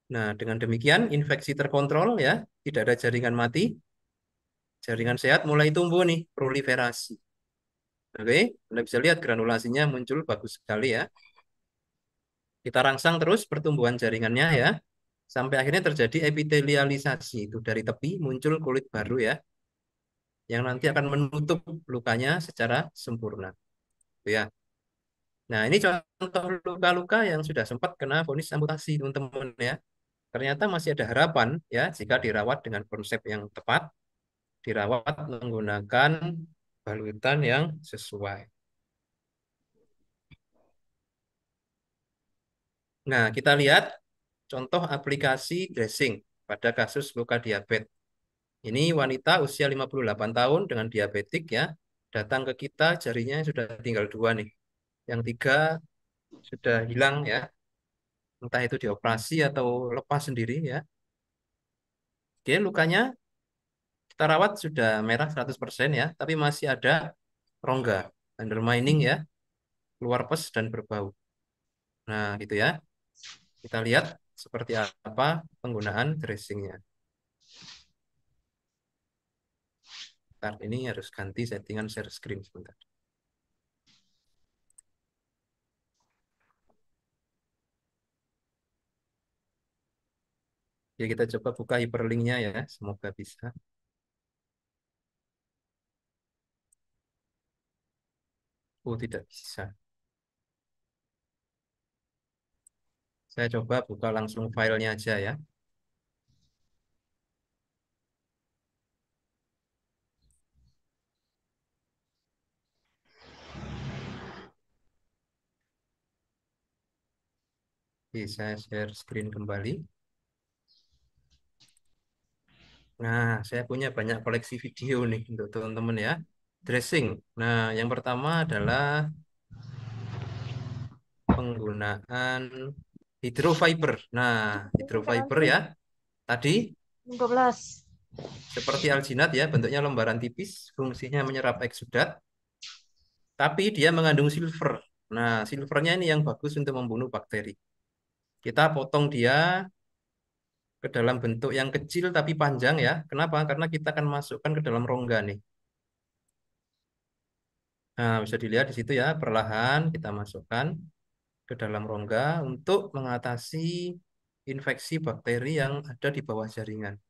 Nah, dengan demikian infeksi terkontrol ya, tidak ada jaringan mati, jaringan sehat mulai tumbuh nih, proliferasi. Oke, Anda bisa lihat granulasinya muncul bagus sekali ya. Kita rangsang terus pertumbuhan jaringannya ya, sampai akhirnya terjadi epitelialisasi. Itu dari tepi muncul kulit baru ya, yang nanti akan menutup lukanya secara sempurna. Itu ya. Nah, ini contoh luka-luka yang sudah sempat kena vonis amputasi, teman-teman ya. Ternyata masih ada harapan ya jika dirawat dengan konsep yang tepat, dirawat menggunakan balutan yang sesuai. Nah, kita lihat contoh aplikasi dressing pada kasus luka diabetes. Ini wanita usia 58 tahun dengan diabetik ya, datang ke kita jarinya sudah tinggal 2 nih. Yang 3 sudah hilang ya, entah itu dioperasi atau lepas sendiri ya. Oke, lukanya kita rawat sudah merah 100% ya, tapi masih ada rongga, undermining ya, keluar pes dan berbau. Nah, gitu ya. Kita lihat seperti apa penggunaan dressingnya. Ntar ini harus ganti settingan share screen sebentar. Ya, kita coba buka hyperlinknya ya, semoga bisa. Oh, tidak bisa. Saya coba buka langsung filenya aja ya. Oke, saya share screen kembali. Nah, saya punya banyak koleksi video nih untuk teman-teman ya. Dressing. Nah, yang pertama adalah penggunaan hydrofiber. Nah, hydrofiber ya. Tadi 12. seperti alginat ya, bentuknya lembaran tipis, fungsinya menyerap eksudat, tapi dia mengandung silver. Nah, silvernya ini yang bagus untuk membunuh bakteri. Kita potong dia ke dalam bentuk yang kecil tapi panjang ya. Kenapa? Karena kita akan masukkan ke dalam rongga nih. Nah, bisa dilihat di situ ya, perlahan kita masukkan ke dalam rongga untuk mengatasi infeksi bakteri yang ada di bawah jaringan.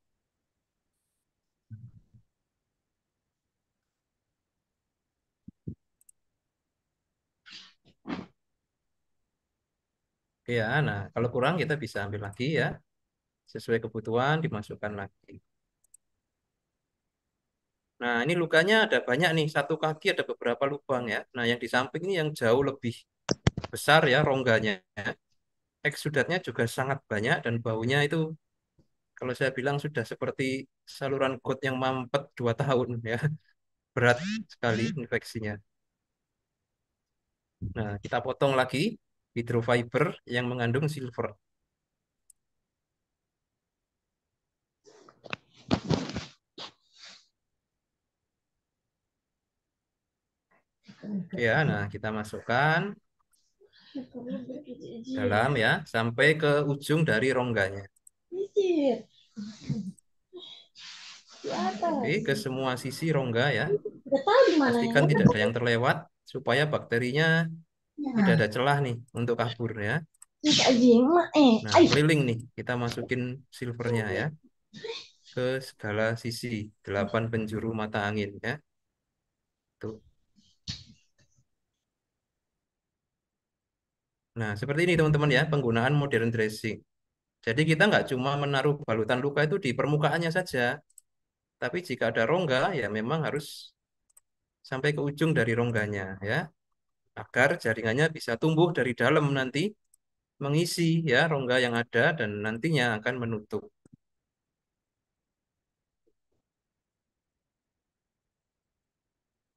Ya, nah kalau kurang kita bisa ambil lagi ya, sesuai kebutuhan dimasukkan lagi. Nah, ini lukanya ada banyak nih, satu kaki ada beberapa lubang ya. Nah, yang di samping ini yang jauh lebih besar ya rongganya. Eksudatnya juga sangat banyak dan baunya itu kalau saya bilang sudah seperti saluran got yang mampet 2 tahun ya. Berat sekali infeksinya. Nah, kita potong lagi hydrofiber yang mengandung silver. Ya, nah kita masukkan dalam ya sampai ke ujung dari rongganya. Oke, ke semua sisi rongga ya. Pastikan tidak ada yang terlewat supaya bakterinya tidak ada celah nih untuk kabur ya. Nah, keliling nih kita masukin silvernya ya ke segala sisi 8 penjuru mata angin ya. Tuh. Nah, seperti ini teman-teman ya penggunaan modern dressing. Jadi kita nggak cuma menaruh balutan luka itu di permukaannya saja, tapi jika ada rongga ya memang harus sampai ke ujung dari rongganya ya, agar jaringannya bisa tumbuh dari dalam nanti mengisi ya rongga yang ada dan nantinya akan menutup.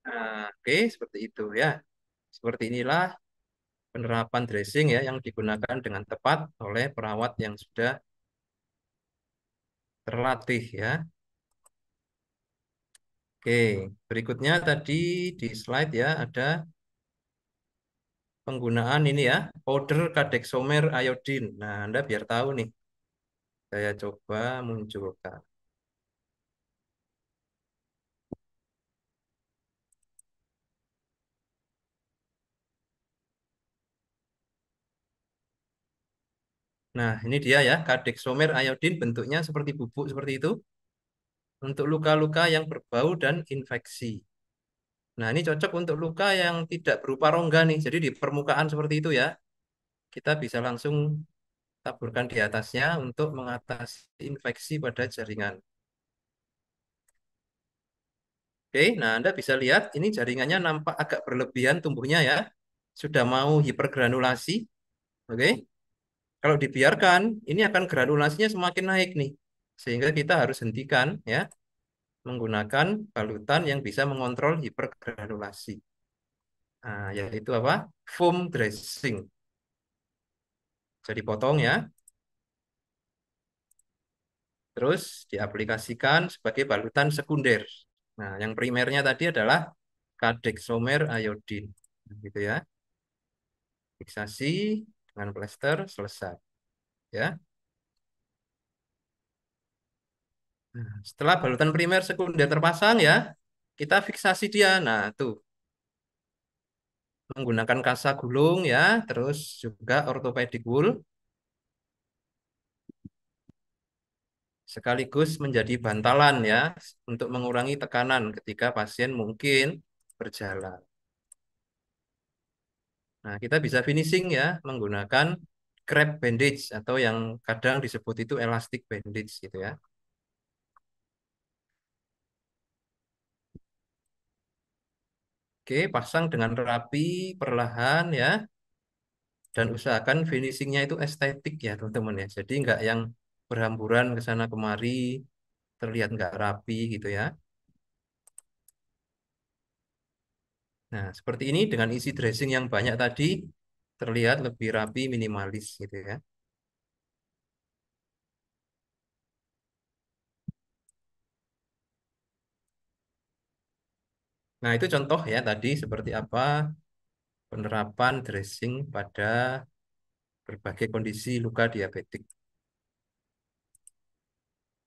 Nah, oke, seperti itu ya. Seperti inilah penerapan dressing ya yang digunakan dengan tepat oleh perawat yang sudah terlatih ya. Oke, berikutnya tadi di slide ya ada penggunaan ini ya, powder kadexomer iodine. Nah, Anda biar tahu nih, saya coba munculkan. Nah, ini dia ya, kadexomer iodine bentuknya seperti bubuk seperti itu untuk luka-luka yang berbau dan infeksi. Nah, ini cocok untuk luka yang tidak berupa rongga nih, jadi di permukaan seperti itu ya. Kita bisa langsung taburkan di atasnya untuk mengatasi infeksi pada jaringan. Oke, nah Anda bisa lihat ini jaringannya nampak agak berlebihan tumbuhnya ya. Sudah mau hipergranulasi. Oke. Kalau dibiarkan, ini akan granulasinya semakin naik nih. Sehingga kita harus hentikan ya menggunakan balutan yang bisa mengontrol hipergranulasi. Nah, yaitu apa? Foam dressing. Jadi potong ya. Terus diaplikasikan sebagai balutan sekunder. Nah, yang primernya tadi adalah kadexomer iodine. Gitu ya. Fiksasi dengan plester selesai. Ya. Nah, setelah balutan primer sekunder terpasang ya, kita fiksasi dia. Nah, tuh menggunakan kasa gulung ya, terus juga orthopedic wool sekaligus menjadi bantalan ya untuk mengurangi tekanan ketika pasien mungkin berjalan. Nah, kita bisa finishing ya menggunakan crepe bandage atau yang kadang disebut itu elastic bandage gitu ya. Oke, pasang dengan rapi, perlahan ya, dan usahakan finishingnya itu estetik ya teman-teman ya. Jadi nggak yang berhamburan ke sana kemari, terlihat nggak rapi gitu ya. Nah, seperti ini dengan isi dressing yang banyak tadi, terlihat lebih rapi, minimalis gitu ya. Nah, itu contoh ya tadi seperti apa penerapan dressing pada berbagai kondisi luka diabetik.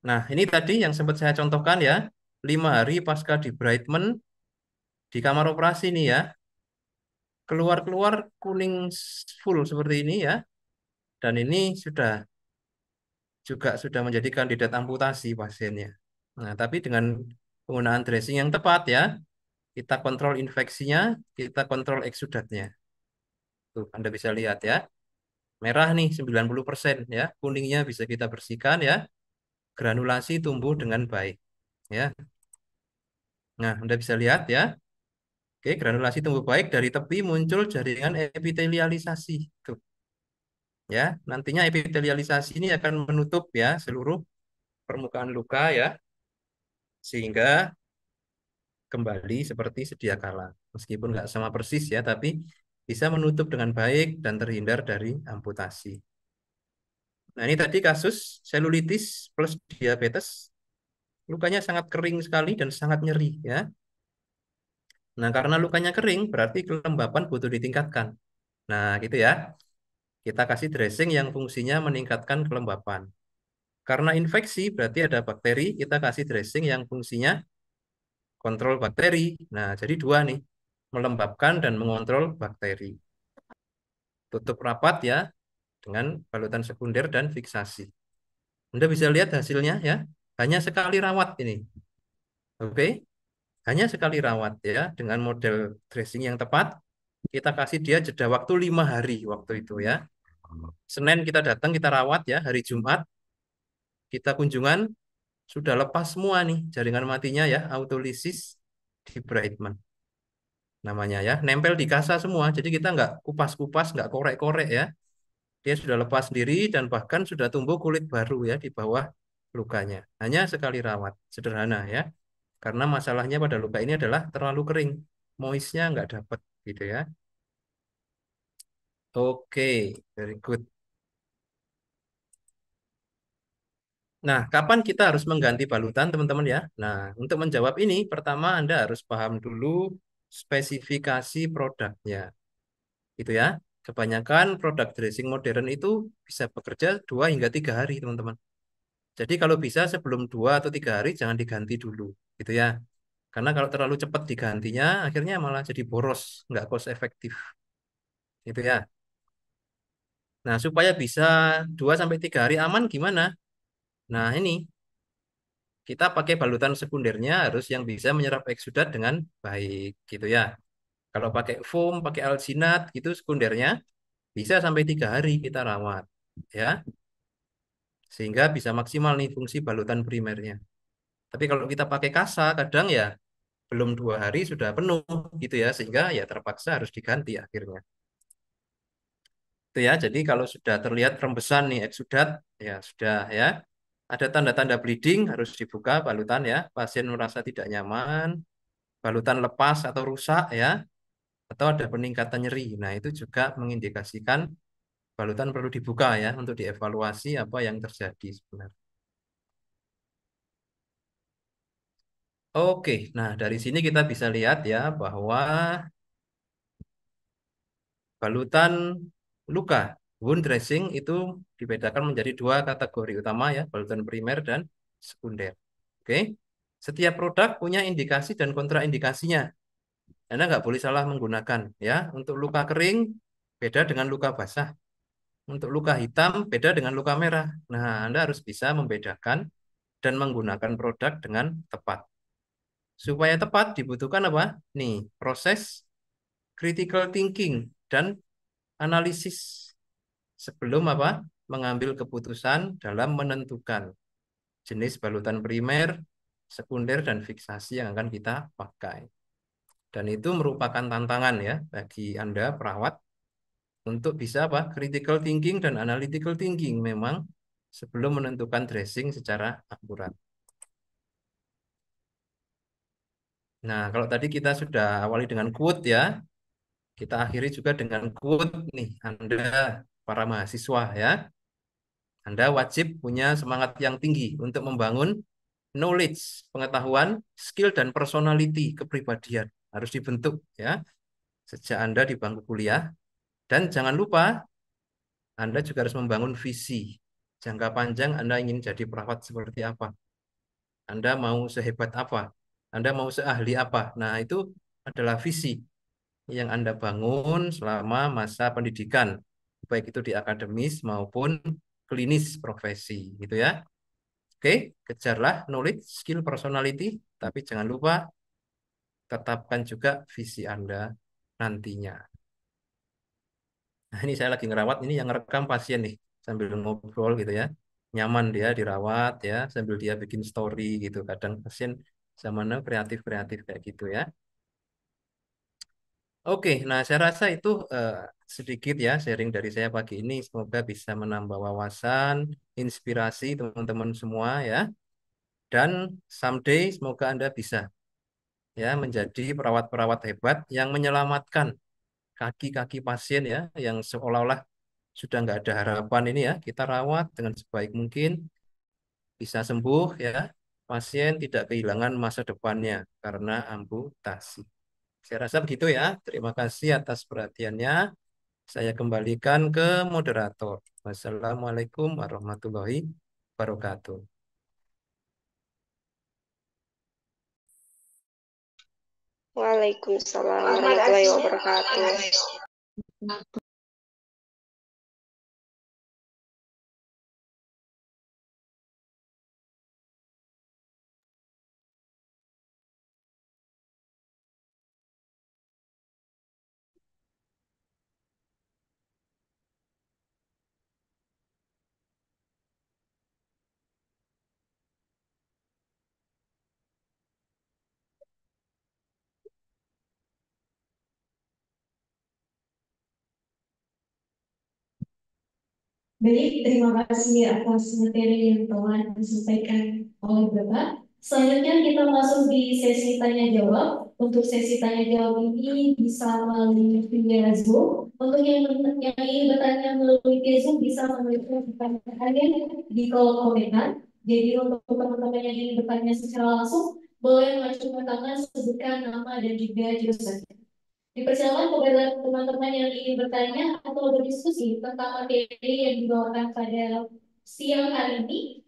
Nah, ini tadi yang sempat saya contohkan ya, 5 hari pasca debridement di kamar operasi nih ya, keluar-keluar kuning full seperti ini ya, dan ini sudah menjadi kandidat amputasi pasiennya. Nah, tapi dengan penggunaan dressing yang tepat ya, kita kontrol infeksinya, kita kontrol eksudatnya. Tuh, Anda bisa lihat ya. Merah nih 90% ya, kuningnya bisa kita bersihkan ya. Granulasi tumbuh dengan baik ya. Nah, Anda bisa lihat ya. Oke, granulasi tumbuh baik dari tepi muncul jaringan epitelialisasi. Tuh. Ya, nantinya epitelialisasi ini akan menutup ya seluruh permukaan luka ya, sehingga kembali seperti sedia kala. Meskipun nggak sama persis ya, tapi bisa menutup dengan baik dan terhindar dari amputasi. Nah, ini tadi kasus selulitis plus diabetes. Lukanya sangat kering sekali dan sangat nyeri ya. Nah, karena lukanya kering berarti kelembapan butuh ditingkatkan. Nah, gitu ya. Kita kasih dressing yang fungsinya meningkatkan kelembapan. Karena infeksi berarti ada bakteri, kita kasih dressing yang fungsinya kontrol bakteri. Nah, jadi dua nih, melembabkan dan mengontrol bakteri. Tutup rapat ya dengan balutan sekunder dan fiksasi. Anda bisa lihat hasilnya ya, hanya sekali rawat ini. Oke, hanya sekali rawat ya dengan model dressing yang tepat. Kita kasih dia jeda waktu 5 hari waktu itu ya. Senin kita datang kita rawat ya, hari Jumat kita kunjungan sudah lepas semua nih jaringan matinya ya, autolisis debridement namanya ya, nempel di kasa semua. Jadi kita nggak kupas-kupas, nggak korek-korek ya. Dia sudah lepas sendiri dan bahkan sudah tumbuh kulit baru ya di bawah lukanya. Hanya sekali rawat, sederhana ya. Karena masalahnya pada luka ini adalah terlalu kering, moistnya nggak dapat gitu ya. Oke, very good. Nah, kapan kita harus mengganti balutan, teman-teman ya? Nah, untuk menjawab ini, pertama Anda harus paham dulu spesifikasi produknya. Gitu ya. Kebanyakan produk dressing modern itu bisa bekerja 2 hingga 3 hari, teman-teman. Jadi kalau bisa sebelum 2 atau 3 hari jangan diganti dulu, gitu ya. Karena kalau terlalu cepat digantinya, akhirnya malah jadi boros, nggak cost efektif. Gitu ya. Nah, supaya bisa 2 sampai 3 hari aman gimana? Nah, ini kita pakai balutan sekundernya harus yang bisa menyerap eksudat dengan baik gitu ya. Kalau pakai foam, pakai alginat gitu sekundernya bisa sampai 3 hari kita rawat ya, sehingga bisa maksimal nih fungsi balutan primernya. Tapi kalau kita pakai kasa kadang ya belum 2 hari sudah penuh gitu ya, sehingga ya terpaksa harus diganti akhirnya. Itu ya. Jadi kalau sudah terlihat rembesan nih eksudat ya sudah ya. Ada tanda-tanda bleeding harus dibuka balutan ya. Pasien merasa tidak nyaman, balutan lepas atau rusak ya, atau ada peningkatan nyeri. Nah, itu juga mengindikasikan balutan perlu dibuka ya untuk dievaluasi apa yang terjadi sebenarnya. Oke, nah dari sini kita bisa lihat ya bahwa balutan luka, wound dressing itu dibedakan menjadi 2 kategori utama ya, balutan primer dan sekunder. Oke, setiap produk punya indikasi dan kontraindikasinya. Anda nggak boleh salah menggunakan ya. Untuk luka kering beda dengan luka basah. Untuk luka hitam beda dengan luka merah. Nah, Anda harus bisa membedakan dan menggunakan produk dengan tepat. Supaya tepat dibutuhkan apa? Nih, proses critical thinking dan analisis sebelum apa? Mengambil keputusan dalam menentukan jenis balutan primer, sekunder, dan fiksasi yang akan kita pakai. Dan itu merupakan tantangan ya bagi Anda perawat untuk bisa apa? Critical thinking dan analytical thinking memang sebelum menentukan dressing secara akurat. Nah, kalau tadi kita sudah awali dengan quote ya, kita akhiri juga dengan quote nih, Anda para mahasiswa ya. Anda wajib punya semangat yang tinggi untuk membangun knowledge, pengetahuan, skill dan personality, kepribadian harus dibentuk ya sejak Anda di bangku kuliah. Dan jangan lupa Anda juga harus membangun visi Jangka panjang Anda ingin jadi perawat seperti apa? Anda mau sehebat apa? Anda mau seahli apa? Nah, itu adalah visi yang Anda bangun selama masa pendidikan, baik itu di akademis maupun klinis profesi, gitu ya. Oke, kejarlah knowledge, skill, personality, tapi jangan lupa tetapkan juga visi Anda nantinya. Nah, ini saya lagi ngerawat, ini yang ngerekam pasien nih, sambil ngobrol gitu ya. Nyaman dia dirawat ya, sambil dia bikin story gitu. Kadang pasien zaman now kreatif-kreatif kayak gitu ya. Oke, nah saya rasa itu sedikit ya sharing dari saya pagi ini. Semoga bisa menambah wawasan, inspirasi teman-teman semua ya. Dan someday semoga Anda bisa ya menjadi perawat-perawat hebat yang menyelamatkan kaki-kaki pasien ya, yang seolah-olah sudah nggak ada harapan ini ya. Kita rawat dengan sebaik mungkin, bisa sembuh ya. Pasien tidak kehilangan masa depannya karena amputasi. Saya rasa begitu ya. Terima kasih atas perhatiannya. Saya kembalikan ke moderator. Wassalamualaikum warahmatullahi wabarakatuh. Waalaikumsalam warahmatullahi wabarakatuh. Baik, terima kasih atas materi yang telah disampaikan oleh Bapak. Selanjutnya kita masuk di sesi tanya jawab. Untuk sesi tanya jawab ini bisa melalui via Zoom. Untuk yang ingin bertanya melalui via Zoom bisa menuliskan pertanyaannya di kolom komentar. Jadi untuk teman-teman yang ingin bertanya secara langsung, boleh mengacungkan tangan, sebutkan nama dan juga jurusan. Dipersilakan kepada teman-teman yang ingin bertanya atau berdiskusi tentang materi yang dibawakan pada siang hari ini.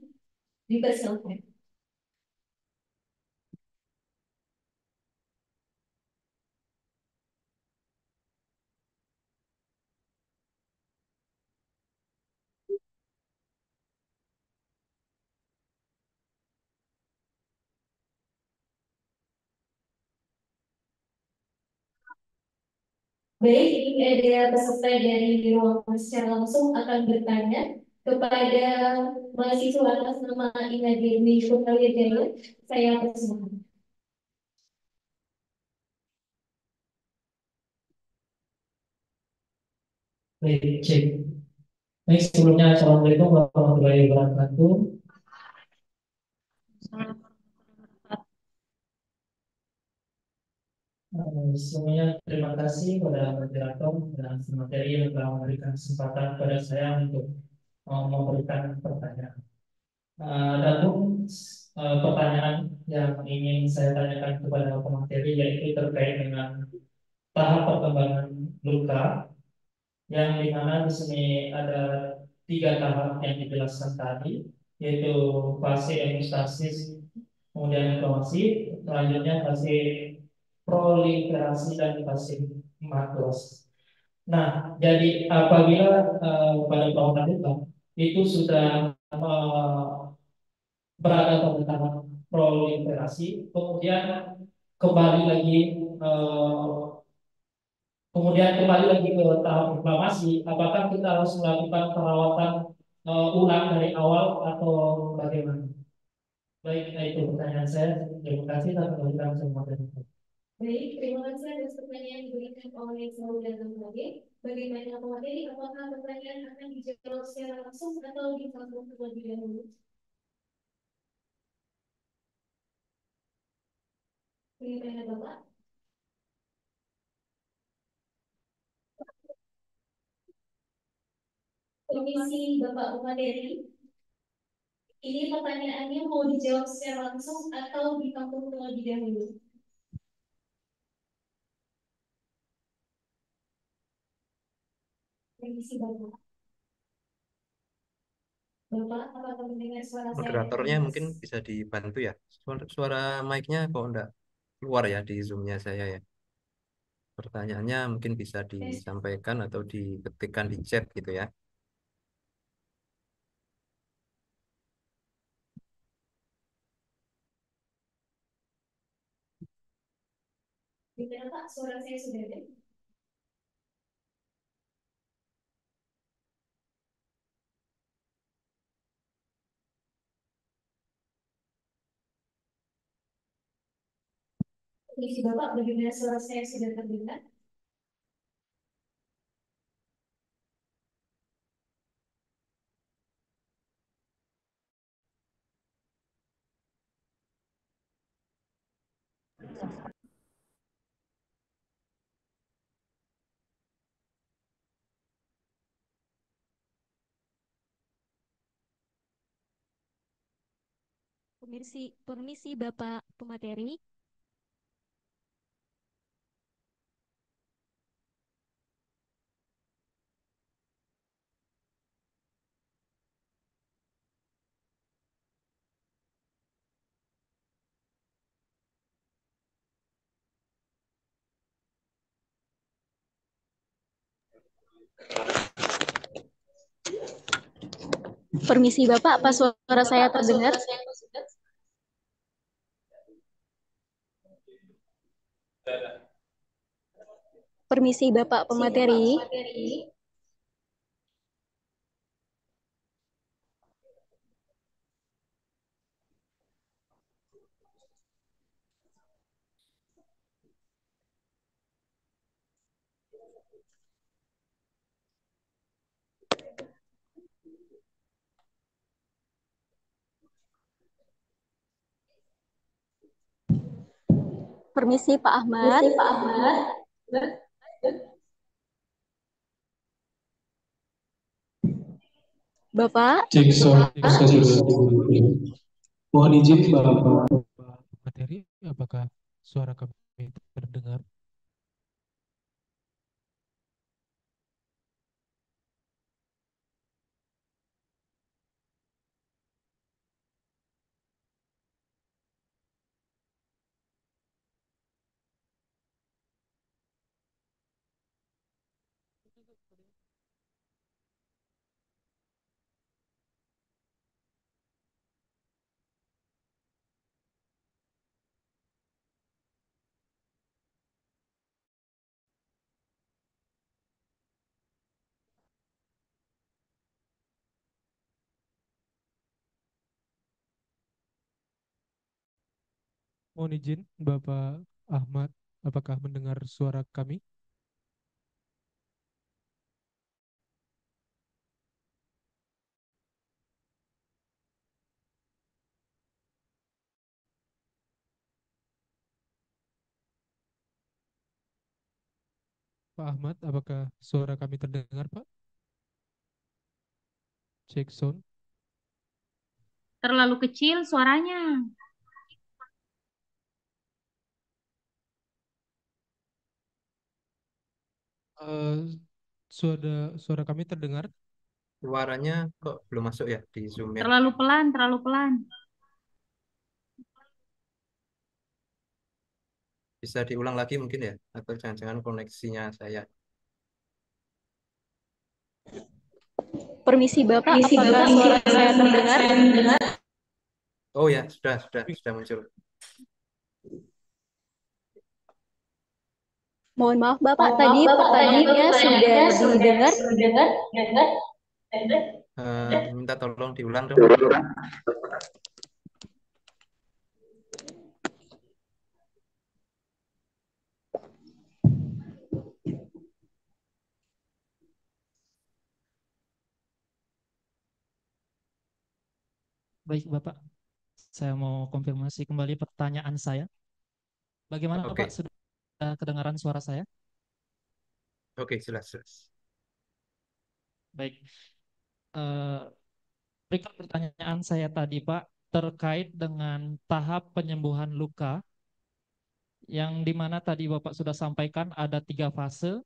Dipersilakan. Baik, ini ada peserta dari ruangan secara langsung akan bertanya kepada mahasiswa atas nama Ina Dewi Jaya. Saya persilakan. Baik, cek. Baik, sebelumnya Assalamualaikum warahmatullahi wabarakatuh. Semuanya terima kasih kepada moderator dan materi yang telah memberikan kesempatan kepada saya untuk memberikan pertanyaan. Adapun pertanyaan yang ingin saya tanyakan kepada pemateri yaitu terkait dengan tahap perkembangan luka yang dimana di sini ada 3 tahap yang dijelaskan tadi, yaitu fase hemostasis, kemudian inflamasi, selanjutnya fase proliferasi dan fase makrosis. Nah, jadi apabila pada perawatan luka itu sudah berada pada tahap proliferasi, kembali lagi eh, kemudian kembali lagi ke tahap inflamasi, apakah kita harus melakukan perawatan ulang dari awal atau bagaimana? Baik, itu pertanyaan saya. Terima kasih dan kembalikan semua. Baik, terima kasih atas pertanyaan yang diberikan oleh saudara Made. Bagaimana materi? Apakah pertanyaan akan dijawab secara langsung atau disambung terlebih dahulu? Bagaimana Bapak? Komisi Bapak Materi. Ini pertanyaannya mau dijawab secara langsung atau ditampung terlebih dahulu? Komisi Bapak. Bapak, apakah mendengar suara saya dengan Moderatornya jelas? mungkin bisa dibantu ya. Suara mic-nya kok enggak keluar ya di Zoom-nya saya ya. Pertanyaannya mungkin bisa Tes. disampaikan atau diketikkan di chat gitu ya. Gimana Pak, suara saya sudah ada? Permisi Bapak, bagaimana suara saya sudah terdengar? Permisi Bapak pemateri. Permisi Bapak, apa suara saya terdengar? Permisi Bapak pemateri. Permisi Pak Ahmad. Bapak. Cek sound saya sudah. Mohon izin Bapak materi, apakah suara kami terdengar? Mohon izin Bapak Ahmad, apakah mendengar suara kami? Pak Ahmad, apakah suara kami terdengar, Pak? Cek sound. Terlalu kecil suaranya. Suara kami terdengar? Suaranya kok belum masuk ya di Zoom-nya. Terlalu pelan, terlalu pelan. Bisa diulang lagi mungkin ya, atau jangan-jangan koneksinya saya. Permisi Bapak, apakah suara saya terdengar? Oh ya, sudah muncul. Mohon maaf Bapak, tadi pertanyaannya sudah didengar. Minta tolong diulang dong. Baik Bapak, saya mau konfirmasi kembali pertanyaan saya. Bagaimana Oke. Pak, sudah kedengaran suara saya? Oke, jelas. Baik. Berikut pertanyaan saya tadi Pak, terkait dengan tahap penyembuhan luka, yang dimana tadi Bapak sudah sampaikan ada 3 fase.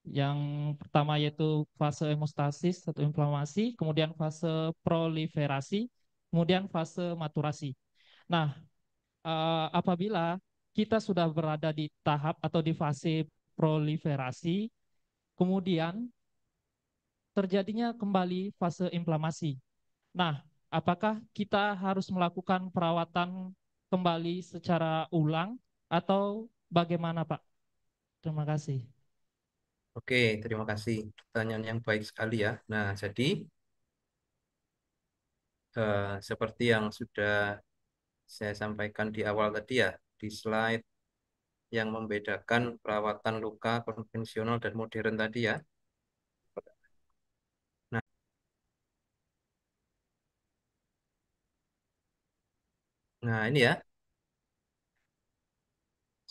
Yang pertama yaitu fase hemostasis atau inflamasi, kemudian fase proliferasi, kemudian fase maturasi. Nah, apabila kita sudah berada di tahap atau di fase proliferasi, kemudian terjadinya kembali fase inflamasi. Nah, apakah kita harus melakukan perawatan kembali secara ulang atau bagaimana, Pak? Terima kasih. Oke, terima kasih. Pertanyaan yang baik sekali ya. Nah, jadi seperti yang sudah saya sampaikan di awal tadi ya, di slide yang membedakan perawatan luka konvensional dan modern tadi ya. Nah, nah ini ya,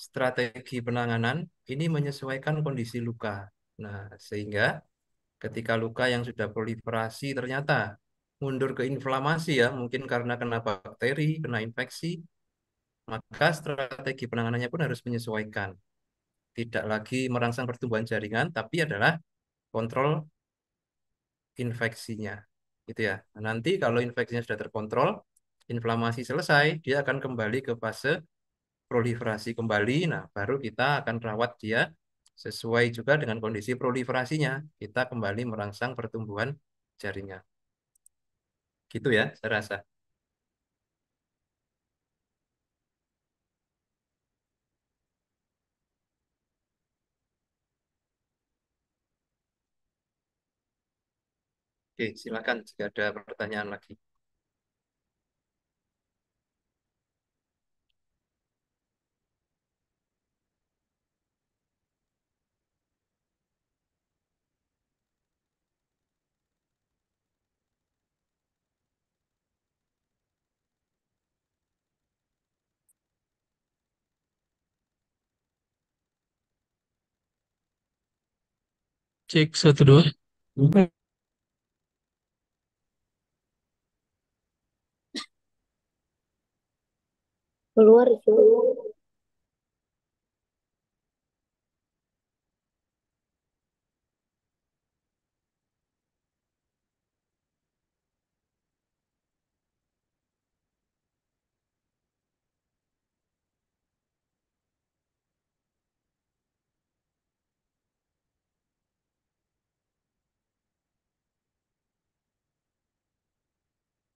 strategi penanganan ini menyesuaikan kondisi luka. Nah, sehingga ketika luka yang sudah proliferasi ternyata mundur ke inflamasi ya, mungkin karena kena bakteri, kena infeksi, maka strategi penanganannya pun harus menyesuaikan. Tidak lagi merangsang pertumbuhan jaringan, tapi adalah kontrol infeksinya. Gitu ya. Nah, nanti kalau infeksinya sudah terkontrol, inflamasi selesai, dia akan kembali ke fase proliferasi kembali. Nah, baru kita akan rawat dia sesuai juga dengan kondisi proliferasinya. Kita kembali merangsang pertumbuhan jaringan. Gitu ya, saya rasa. Oke, silakan jika ada pertanyaan lagi. Cek satu dua. Keluar itu.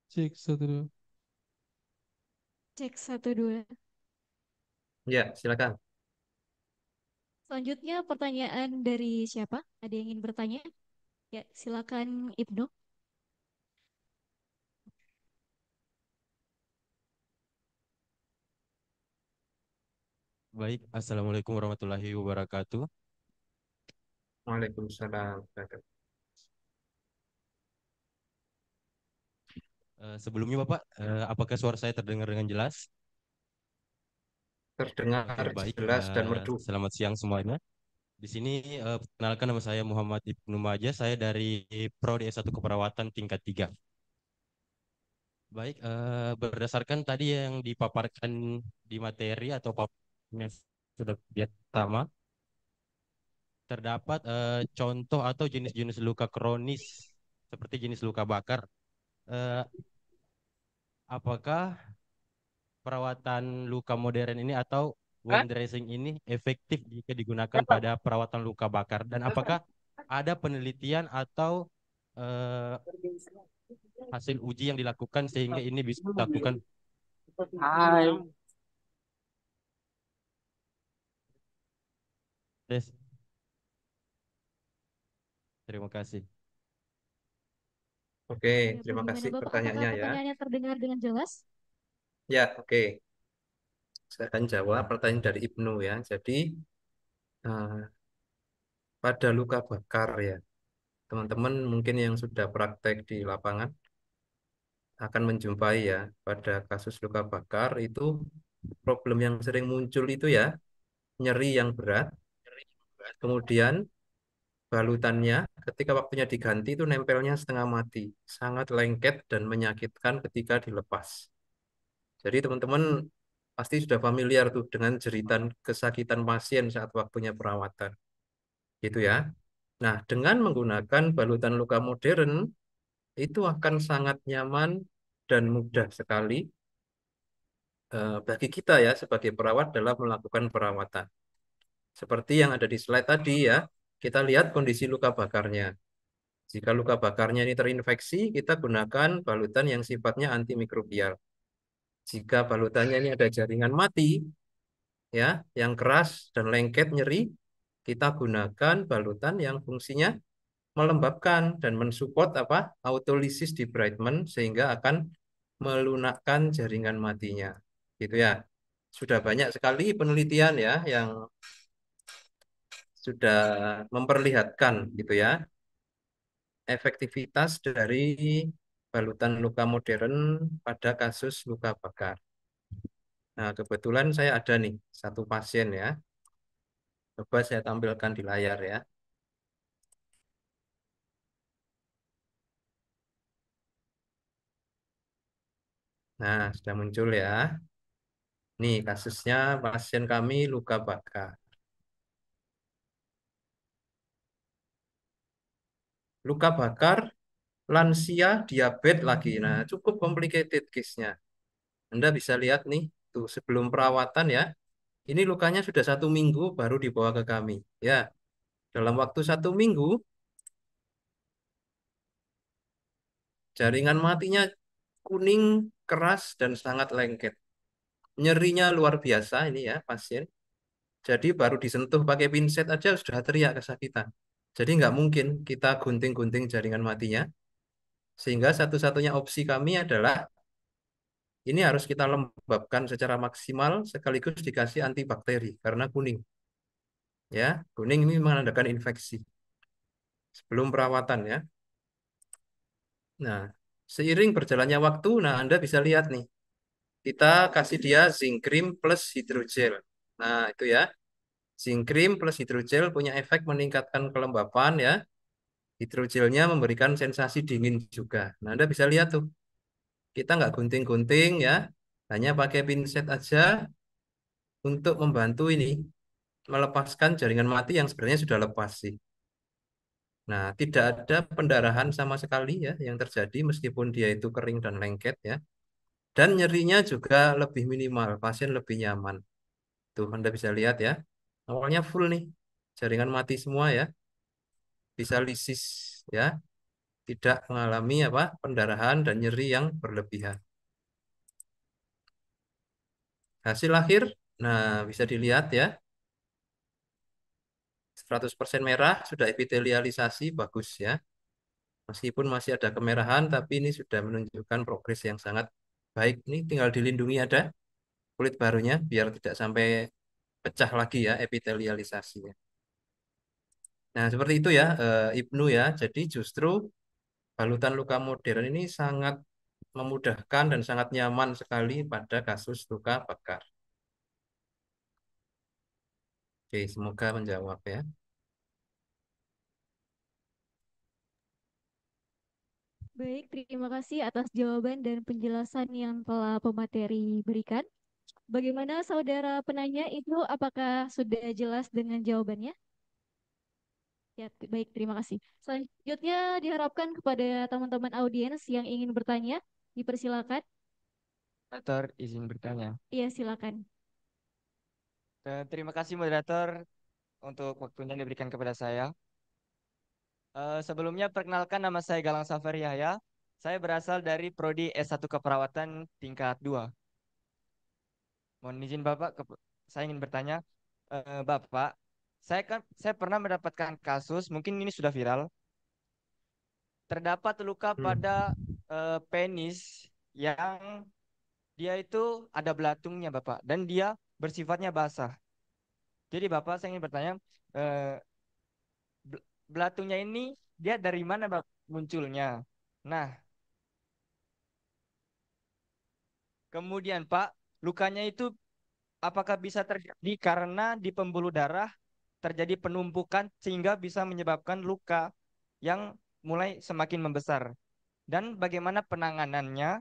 Cek satu dua. Cek satu dua. Ya, silakan. Selanjutnya pertanyaan dari siapa? Ada yang ingin bertanya? Ya, silakan Ibnu. Baik, Assalamualaikum warahmatullahi wabarakatuh. Waalaikumsalam. Sebelumnya Bapak, apakah suara saya terdengar dengan jelas? Terdengar Oke, baik. jelas dan merdu. Selamat siang semuanya. Di sini perkenalkan nama saya Muhammad Ibnu Maja, saya dari Prodi S1 Keperawatan tingkat 3. Baik, berdasarkan tadi yang dipaparkan di materi atau paparnya sudah pertama, terdapat contoh atau jenis-jenis luka kronis seperti jenis luka bakar. Eh, apakah perawatan luka modern ini atau wound dressing ini efektif jika digunakan pada perawatan luka bakar? Dan apakah ada penelitian atau eh, hasil uji yang dilakukan sehingga ini bisa dilakukan? Yes. Terima kasih. Oke, Ya, terima bagaimana kasih Bapak? Apakah pertanyaannya ya. pertanyaannya terdengar dengan jelas? Ya, oke. Saya akan jawab pertanyaan dari Ibnu ya. Jadi, pada luka bakar ya, teman-teman mungkin yang sudah praktek di lapangan akan menjumpai ya, pada kasus luka bakar itu problem yang sering muncul itu ya, nyeri yang berat, kemudian balutannya ketika waktunya diganti itu nempelnya setengah mati, sangat lengket dan menyakitkan ketika dilepas. Jadi teman-teman pasti sudah familiar tuh dengan jeritan kesakitan pasien saat waktunya perawatan. Gitu ya. Nah, dengan menggunakan balutan luka modern, itu akan sangat nyaman dan mudah sekali bagi kita ya sebagai perawat dalam melakukan perawatan. Seperti yang ada di slide tadi ya, kita lihat kondisi luka bakarnya. Jika luka bakarnya ini terinfeksi, kita gunakan balutan yang sifatnya antimikrobial. Jika balutannya ini ada jaringan mati, ya, yang keras dan lengket nyeri, kita gunakan balutan yang fungsinya melembabkan dan mensupport apa? Autolysis debridement sehingga akan melunakkan jaringan matinya. Gitu ya. Sudah banyak sekali penelitian ya yang sudah memperlihatkan gitu ya efektivitas dari balutan luka modern pada kasus luka bakar. Nah, kebetulan saya ada nih satu pasien ya. Coba saya tampilkan di layar ya. Nah, sudah muncul ya. Nih, kasusnya pasien kami luka bakar. Luka bakar, lansia, diabetes lagi. Nah, cukup complicated case-nya. Anda bisa lihat nih, tuh sebelum perawatan ya. Ini lukanya sudah 1 minggu baru dibawa ke kami. Ya, dalam waktu 1 minggu, jaringan matinya kuning, keras, dan sangat lengket. Nyerinya luar biasa ini ya pasien. Jadi baru disentuh pakai pinset aja sudah teriak kesakitan. Jadi nggak mungkin kita gunting-gunting jaringan matinya. Sehingga satu-satunya opsi kami adalah ini harus kita lembabkan secara maksimal sekaligus dikasih antibakteri karena kuning. Ya, kuning ini menandakan infeksi sebelum perawatan ya. Nah, seiring berjalannya waktu, nah Anda bisa lihat nih, kita kasih dia zinc cream plus hidrogel. Nah, itu ya. Zinc cream plus hidrogel punya efek meningkatkan kelembapan ya. Hidrogelnya memberikan sensasi dingin juga. Nah, Anda bisa lihat tuh, kita nggak gunting-gunting ya, hanya pakai pinset aja untuk membantu ini melepaskan jaringan mati yang sebenarnya sudah lepas sih. Nah, tidak ada pendarahan sama sekali ya yang terjadi meskipun dia itu kering dan lengket ya. Dan nyerinya juga lebih minimal, pasien lebih nyaman. Tuh, Anda bisa lihat ya. Awalnya full nih, jaringan mati semua ya. Bisa lisis ya, tidak mengalami apa pendarahan dan nyeri yang berlebihan. Hasil akhir, nah bisa dilihat ya, 100% merah, sudah epitelialisasi, bagus ya. Meskipun masih ada kemerahan, tapi ini sudah menunjukkan progres yang sangat baik. Ini tinggal dilindungi ada kulit barunya, biar tidak sampai pecah lagi ya epitelialisasinya. Nah, seperti itu ya, Ibnu ya. Jadi justru balutan luka modern ini sangat memudahkan dan sangat nyaman sekali pada kasus luka bakar. Oke, semoga menjawab ya. Baik, terima kasih atas jawaban dan penjelasan yang telah pemateri berikan. Bagaimana saudara penanya itu apakah sudah jelas dengan jawabannya? Ya, baik, terima kasih. Selanjutnya diharapkan kepada teman-teman audiens yang ingin bertanya, dipersilakan. Moderator izin bertanya. Iya, silakan. Terima kasih moderator untuk waktunya yang diberikan kepada saya. Sebelumnya perkenalkan nama saya Galang Safari Yahya. Saya berasal dari Prodi S1 Keperawatan tingkat 2. Mohon izin Bapak, saya ingin bertanya, Bapak, saya pernah mendapatkan kasus, mungkin ini sudah viral, terdapat luka pada penis yang dia itu ada belatungnya Bapak, dan dia bersifatnya basah. Jadi Bapak, saya ingin bertanya, eh, belatungnya ini dia dari mana Bapak munculnya? Nah, kemudian Pak, lukanya itu apakah bisa terjadi karena di pembuluh darah terjadi penumpukan sehingga bisa menyebabkan luka yang mulai semakin membesar? Dan bagaimana penanganannya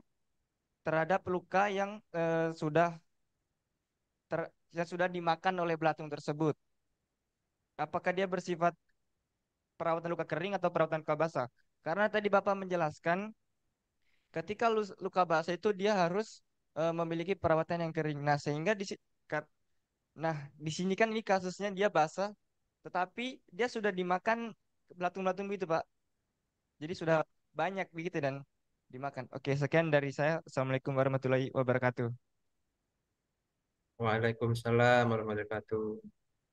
terhadap luka yang yang sudah dimakan oleh belatung tersebut? Apakah dia bersifat perawatan luka kering atau perawatan luka basah. Karena tadi Bapak menjelaskan ketika luka basah itu dia harus memiliki perawatan yang kering. Nah, sehingga nah, di sini kan ini kasusnya dia basah, tetapi dia sudah dimakan belatung-belatung begitu, Pak. Jadi sudah banyak begitu dan dimakan. Oke, sekian dari saya. Assalamualaikum warahmatullahi wabarakatuh. Waalaikumsalam warahmatullahi wabarakatuh.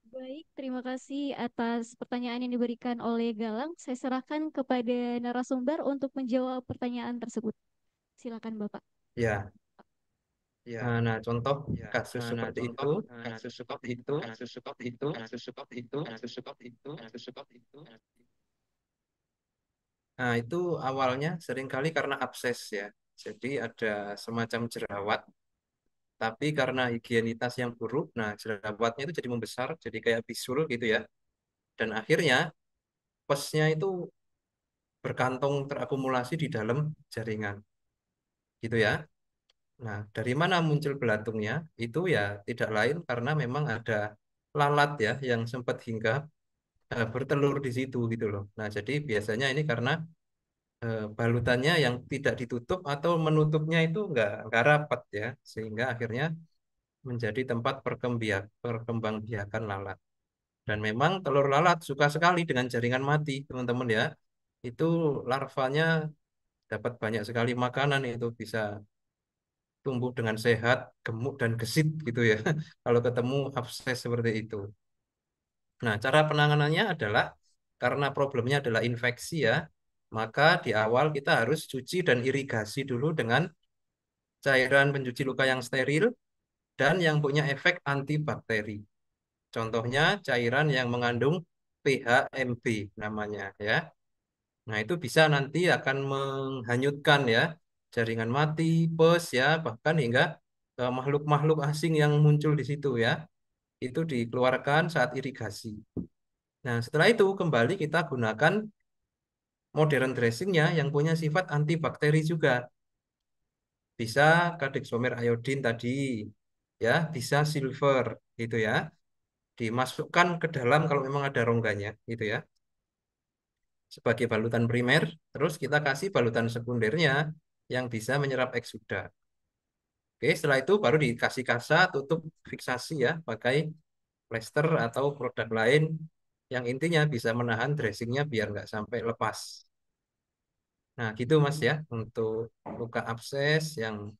Baik, terima kasih atas pertanyaan yang diberikan oleh Galang. Saya serahkan kepada narasumber untuk menjawab pertanyaan tersebut. Silakan, Bapak. Ya, nah contoh kasus seperti itu, nah itu awalnya seringkali karena abses ya. Jadi ada semacam jerawat, tapi karena higienitas yang buruk, nah jerawatnya itu jadi membesar, jadi kayak bisul gitu ya. Dan akhirnya pesnya itu berkantong terakumulasi di dalam jaringan, gitu ya. Nah, dari mana muncul belatungnya? Itu ya tidak lain karena memang ada lalat ya yang sempat hinggap bertelur di situ gitu loh. Nah, jadi biasanya ini karena balutannya yang tidak ditutup atau menutupnya itu nggak rapat ya, sehingga akhirnya menjadi tempat perkembangbiakan lalat. Dan memang telur lalat suka sekali dengan jaringan mati, teman-teman ya. Itu larvanya dapat banyak sekali makanan, itu bisa tumbuh dengan sehat, gemuk dan gesit gitu ya. Kalau ketemu abses seperti itu. Nah, cara penanganannya adalah karena problemnya adalah infeksi ya, maka di awal kita harus cuci dan irigasi dulu dengan cairan pencuci luka yang steril dan yang punya efek antibakteri. Contohnya cairan yang mengandung PHMB namanya ya. Nah, itu bisa nanti akan menghanyutkan ya jaringan mati, pus ya, bahkan hingga makhluk-makhluk asing yang muncul di situ ya. Itu dikeluarkan saat irigasi. Nah, setelah itu kembali kita gunakan modern dressingnya yang punya sifat antibakteri juga. Bisa kadexomer iodine tadi, ya, bisa silver, gitu ya. Dimasukkan ke dalam kalau memang ada rongganya, gitu ya. Sebagai balutan primer, terus kita kasih balutan sekundernya yang bisa menyerap eksuda. Oke, setelah itu baru dikasih kasa, tutup fiksasi ya, pakai plester atau produk lain yang intinya bisa menahan dressingnya biar nggak sampai lepas. Nah, gitu Mas ya, untuk luka abses yang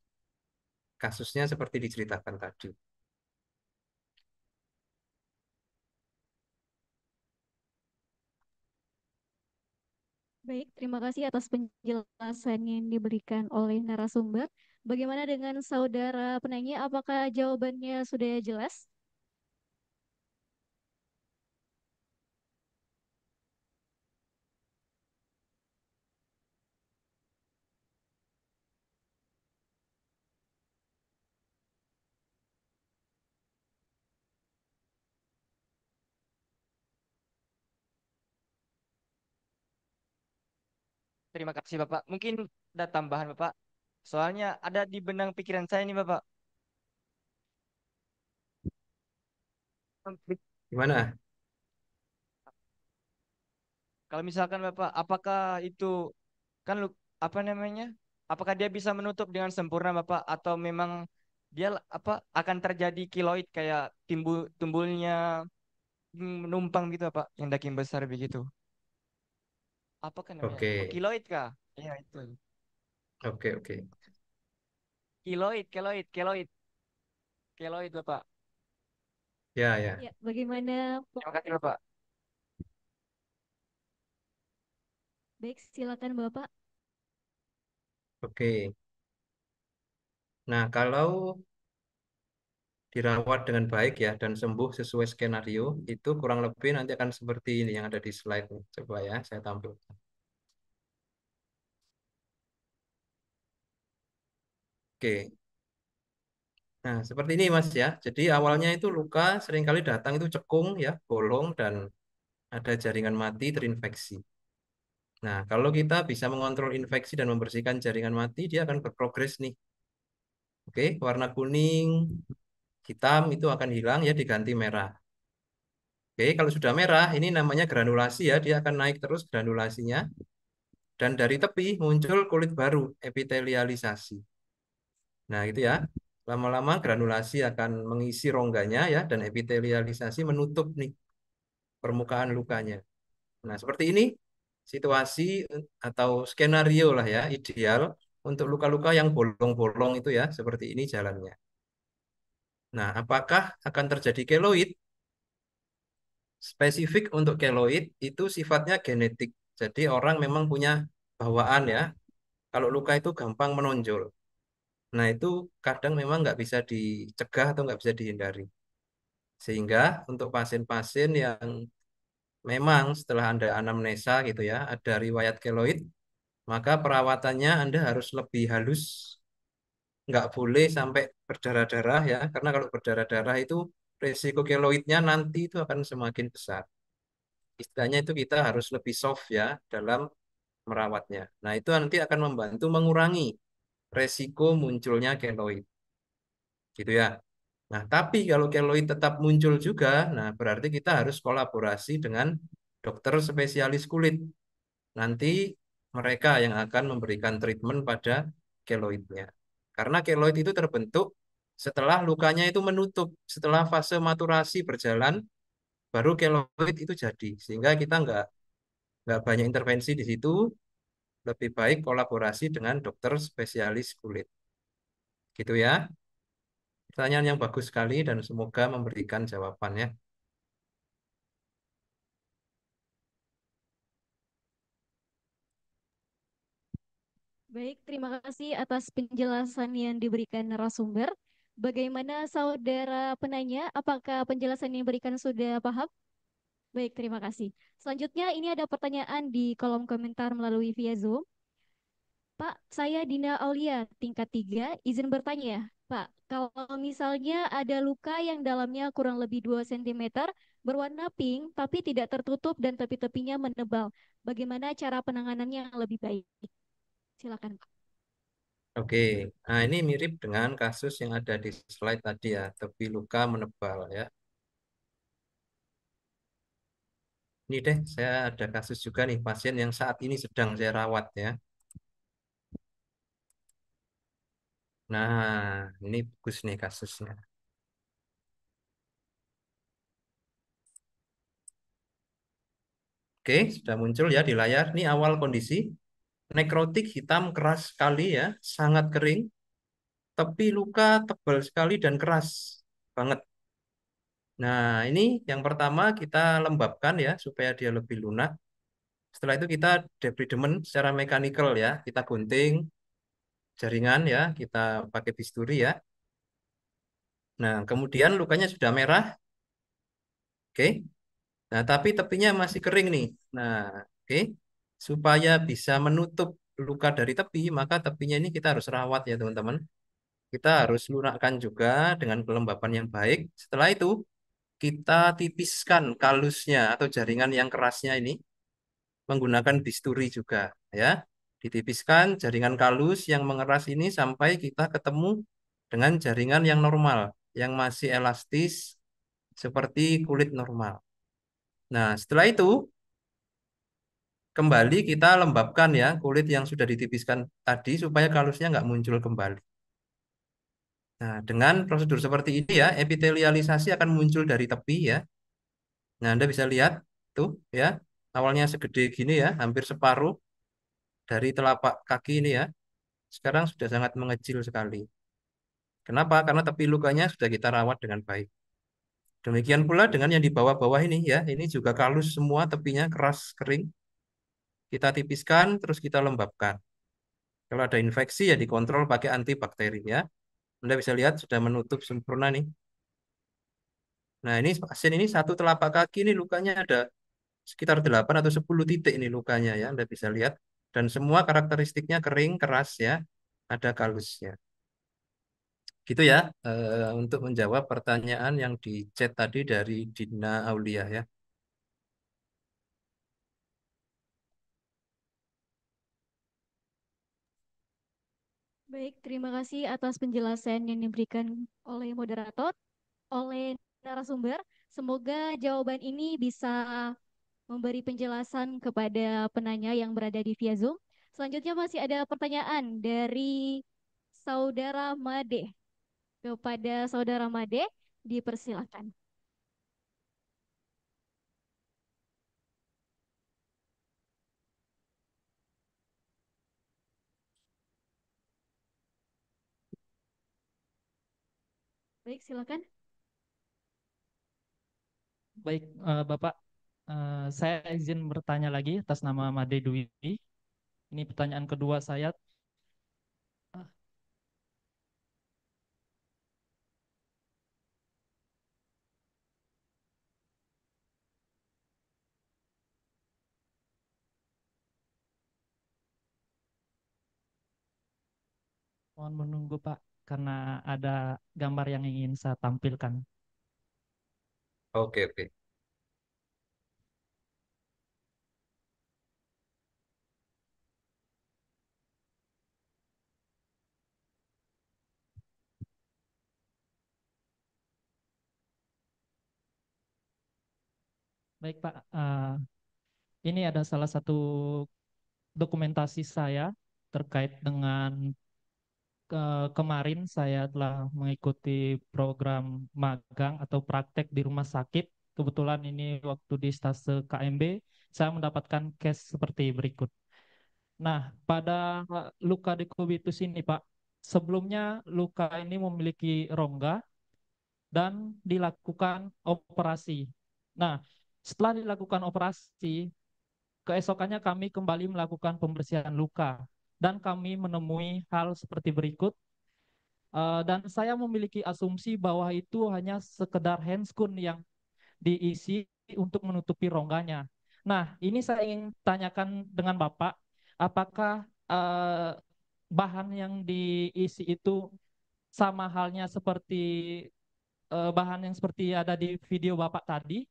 kasusnya seperti diceritakan tadi. Baik, terima kasih atas penjelasan yang diberikan oleh narasumber. Bagaimana dengan saudara penanya? Apakah jawabannya sudah jelas? Terima kasih Bapak. Mungkin ada tambahan Bapak. Soalnya ada di benang pikiran saya nih Bapak. Gimana? Kalau misalkan Bapak, apakah itu kan apa namanya? Apakah dia bisa menutup dengan sempurna Bapak atau memang dia apa akan terjadi kiloid kayak timbulnya menumpang gitu Pak, yang daging besar begitu. Apa kan namanya? Oh, Oke, kiloid kah? Iya itu. oke. Keloid Bapak. Ya. Ya, bagaimana? Terima kasih Bapak. Baik, silakan Bapak. Oke. Nah, kalau dirawat dengan baik ya dan sembuh sesuai skenario, itu kurang lebih nanti akan seperti ini yang ada di slide nih. Coba ya, saya tampilkan. Oke. Nah, seperti ini Mas ya. Jadi awalnya itu luka seringkali datang itu cekung ya, bolong dan ada jaringan mati terinfeksi. Nah, kalau kita bisa mengontrol infeksi dan membersihkan jaringan mati, dia akan berprogres nih. Oke, warna kuning, hitam itu akan hilang ya diganti merah. Oke, kalau sudah merah, ini namanya granulasi ya, dia akan naik terus granulasinya. Dan dari tepi muncul kulit baru, epitelialisasi. Nah, itu ya. Lama-lama granulasi akan mengisi rongganya ya, dan epitelialisasi menutup nih permukaan lukanya. Nah, seperti ini situasi atau skenario lah ya, ideal untuk luka-luka yang bolong-bolong itu ya, seperti ini jalannya. Nah, apakah akan terjadi keloid? Spesifik untuk keloid itu sifatnya genetik. Jadi orang memang punya bawaan ya. Kalau luka itu gampang menonjol. Nah, itu kadang memang nggak bisa dicegah atau nggak bisa dihindari. Sehingga untuk pasien-pasien yang memang setelah Anda anamnesa gitu ya, ada riwayat keloid, maka perawatannya Anda harus lebih halus, nggak boleh sampai berdarah-darah ya, karena kalau berdarah-darah itu resiko keloidnya nanti itu akan semakin besar. Istilahnya itu kita harus lebih soft ya dalam merawatnya. Nah, itu nanti akan membantu mengurangi resiko munculnya keloid. Gitu ya. Nah, tapi kalau keloid tetap muncul juga, nah berarti kita harus kolaborasi dengan dokter spesialis kulit. Nanti mereka yang akan memberikan treatment pada keloidnya. Karena keloid itu terbentuk setelah lukanya itu menutup, setelah fase maturasi berjalan, baru keloid itu jadi. Sehingga kita nggak banyak intervensi di situ, lebih baik kolaborasi dengan dokter spesialis kulit. Gitu ya. Pertanyaan yang bagus sekali dan semoga memberikan jawabannya. Baik, terima kasih atas penjelasan yang diberikan narasumber. Bagaimana saudara penanya? Apakah penjelasan yang diberikan sudah paham? Baik, terima kasih. Selanjutnya ini ada pertanyaan di kolom komentar melalui via Zoom. Pak, saya Dina Aulia, tingkat 3, izin bertanya. Pak, kalau misalnya ada luka yang dalamnya kurang lebih 2 cm, berwarna pink, tapi tidak tertutup dan tepi-tepinya menebal, bagaimana cara penanganannya yang lebih baik? Silakan, Pak. Oke, nah ini mirip dengan kasus yang ada di slide tadi ya, tepi luka menebal ya. Ini deh, saya ada kasus juga nih, pasien yang saat ini sedang saya rawat ya. Nah, ini bagus nih kasusnya. Oke, sudah muncul ya di layar. Ini awal kondisi. Nekrotik hitam keras sekali ya, sangat kering. Tepi luka tebal sekali dan keras banget. Nah, ini yang pertama kita lembabkan ya, supaya dia lebih lunak. Setelah itu kita debridement secara mekanikal ya. Kita gunting jaringan ya, kita pakai bisturi ya. Nah, kemudian lukanya sudah merah. Oke. Nah, tapi tepinya masih kering nih. Nah, oke. Supaya bisa menutup luka dari tepi, maka tepinya ini kita harus rawat ya, teman-teman. Kita harus lunakkan juga dengan kelembapan yang baik. Setelah itu, kita tipiskan kalusnya atau jaringan yang kerasnya ini menggunakan bisturi juga ya. Ditipiskan jaringan kalus yang mengeras ini sampai kita ketemu dengan jaringan yang normal, yang masih elastis seperti kulit normal. Nah, setelah itu kembali kita lembabkan ya kulit yang sudah ditipiskan tadi supaya kalusnya nggak muncul kembali. Nah, dengan prosedur seperti ini ya, epitelialisasi akan muncul dari tepi ya. Nah, Anda bisa lihat tuh ya, awalnya segede gini ya, hampir separuh dari telapak kaki ini ya. Sekarang sudah sangat mengecil sekali. Kenapa? Karena tepi lukanya sudah kita rawat dengan baik. Demikian pula dengan yang di bawah-bawah ini ya, ini juga kalus semua tepinya keras kering. Kita tipiskan terus kita lembabkan. Kalau ada infeksi ya dikontrol pakai antibakteri ya. Anda bisa lihat sudah menutup sempurna nih. Nah, ini pasien ini satu telapak kaki ini lukanya ada sekitar 8 atau 10 titik ini lukanya ya. Anda bisa lihat dan semua karakteristiknya kering, keras ya. Ada kalusnya. Gitu ya, untuk menjawab pertanyaan yang di chat tadi dari Dina Aulia ya. Baik, terima kasih atas penjelasan yang diberikan oleh moderator, oleh narasumber. Semoga jawaban ini bisa memberi penjelasan kepada penanya yang berada di via Zoom. Selanjutnya masih ada pertanyaan dari Saudara Made. Kepada Saudara Made, dipersilakan. Baik, silakan. Baik, Bapak, saya izin bertanya lagi atas nama Made Dwi. Ini pertanyaan kedua saya. Ah, Mohon menunggu Pak, karena ada gambar yang ingin saya tampilkan. Oke, oke. Baik Pak, ini ada salah satu dokumentasi saya terkait dengan kemarin saya telah mengikuti program magang atau praktek di rumah sakit. Kebetulan ini waktu di stase KMB, saya mendapatkan case seperti berikut. Nah, pada luka dekubitus ini, Pak, sebelumnya luka ini memiliki rongga dan dilakukan operasi. Nah, setelah dilakukan operasi, keesokannya kami kembali melakukan pembersihan luka dan kami menemui hal seperti berikut. Dan saya memiliki asumsi bahwa itu hanya sekedar handscoon yang diisi untuk menutupi rongganya. Nah, ini saya ingin tanyakan dengan Bapak, apakah bahan yang diisi itu sama halnya seperti bahan yang seperti ada di video Bapak tadi,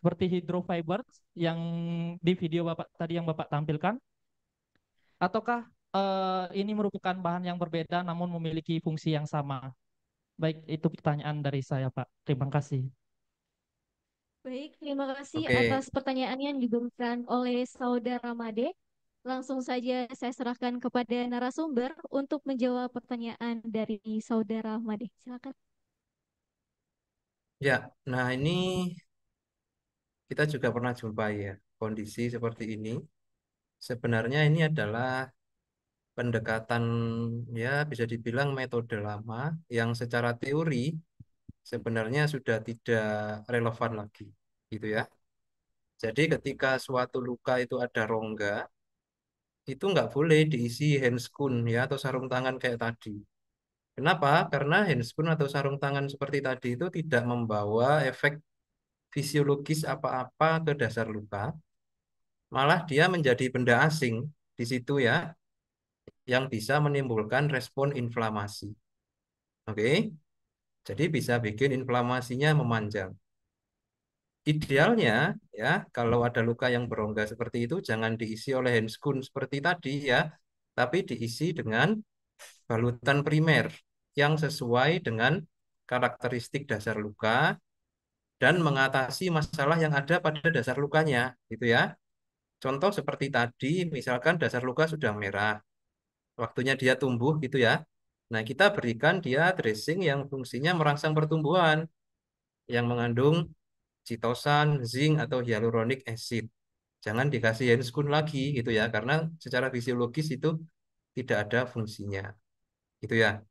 seperti hydrofiber yang di video Bapak tadi yang Bapak tampilkan, ataukah ini merupakan bahan yang berbeda namun memiliki fungsi yang sama? Baik, itu pertanyaan dari saya, Pak. Terima kasih. Baik, terima kasih Oke. atas pertanyaan yang diberikan oleh Saudara Made. Langsung saja saya serahkan kepada narasumber untuk menjawab pertanyaan dari Saudara Made. Silakan. Ya, nah ini kita juga pernah jumpai ya kondisi seperti ini. Sebenarnya ini adalah pendekatan ya bisa dibilang metode lama yang secara teori sebenarnya sudah tidak relevan lagi, gitu ya. Jadi ketika suatu luka itu ada rongga, itu nggak boleh diisi handscoon ya atau sarung tangan kayak tadi. Kenapa? Karena handscoon atau sarung tangan seperti tadi itu tidak membawa efek fisiologis apa-apa ke dasar luka, malah dia menjadi benda asing di situ ya, yang bisa menimbulkan respon inflamasi. Oke, jadi bisa bikin inflamasinya memanjang. Idealnya ya, kalau ada luka yang berongga seperti itu, jangan diisi oleh handscoon seperti tadi ya, tapi diisi dengan balutan primer yang sesuai dengan karakteristik dasar luka dan mengatasi masalah yang ada pada dasar lukanya, gitu ya. Contoh seperti tadi, misalkan dasar luka sudah merah, waktunya dia tumbuh gitu ya. Nah, kita berikan dia dressing yang fungsinya merangsang pertumbuhan, yang mengandung chitosan, zinc, atau hyaluronic acid. Jangan dikasih handscoon lagi gitu ya, karena secara fisiologis itu tidak ada fungsinya. Gitu ya.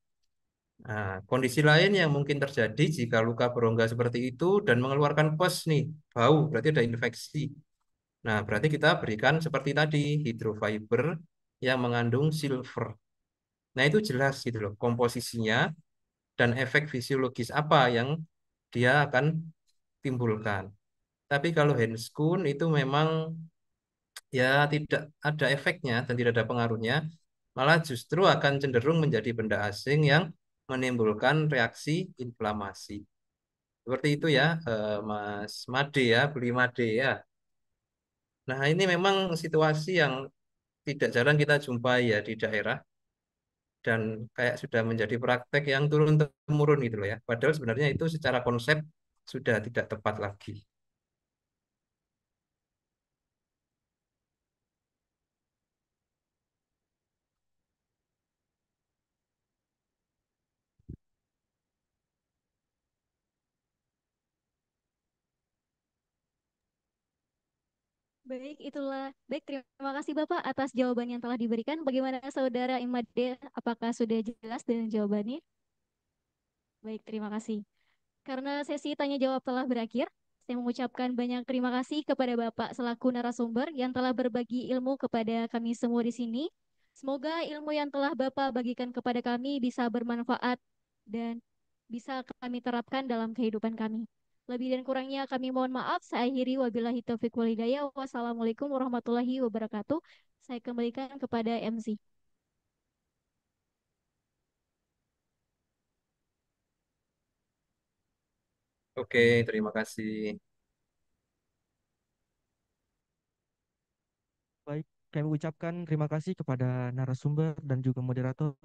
Nah, kondisi lain yang mungkin terjadi jika luka berongga seperti itu dan mengeluarkan pus nih, bau, berarti ada infeksi. Nah, berarti kita berikan seperti tadi, hydrofiber yang mengandung silver. Nah, itu jelas gitu loh, komposisinya dan efek fisiologis apa yang dia akan timbulkan. Tapi kalau handscoon itu memang ya tidak ada efeknya dan tidak ada pengaruhnya, malah justru akan cenderung menjadi benda asing yang menimbulkan reaksi inflamasi. Seperti itu ya, Mas Made ya, Beli Made ya. Nah, ini memang situasi yang tidak jarang kita jumpai ya di daerah dan kayak sudah menjadi praktek yang turun-temurun gitu loh ya. Padahal sebenarnya itu secara konsep sudah tidak tepat lagi. Baik, itulah. Baik, terima kasih Bapak atas jawaban yang telah diberikan. Bagaimana Saudara Imade, apakah sudah jelas dengan jawabannya? Baik, terima kasih. Karena sesi tanya jawab telah berakhir, saya mengucapkan banyak terima kasih kepada Bapak selaku narasumber yang telah berbagi ilmu kepada kami semua di sini. Semoga ilmu yang telah Bapak bagikan kepada kami bisa bermanfaat dan bisa kami terapkan dalam kehidupan kami. Lebih dan kurangnya kami mohon maaf. Saya akhiri, wabillahi taufiq wal hidayah. Wassalamualaikum warahmatullahi wabarakatuh. Saya kembalikan kepada MC. Oke, terima kasih. Baik, kami ucapkan terima kasih kepada narasumber dan juga moderator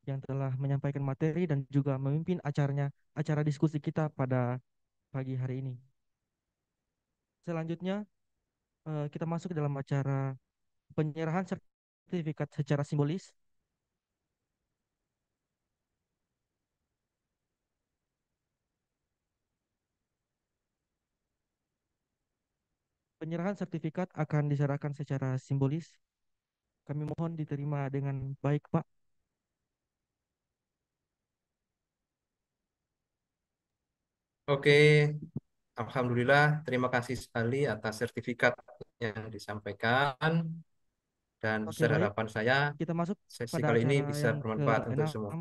yang telah menyampaikan materi dan juga memimpin acara diskusi kita pada pagi hari ini. Selanjutnya, kita masuk ke dalam acara penyerahan sertifikat secara simbolis. Penyerahan sertifikat akan diserahkan secara simbolis. Kami mohon diterima dengan baik, Pak. Oke, Alhamdulillah, terima kasih sekali atas sertifikat yang disampaikan. Dan Oke, besar baik. harapan saya, Kita masuk sesi pada kali ini acara bisa yang bermanfaat untuk ke-6. semua.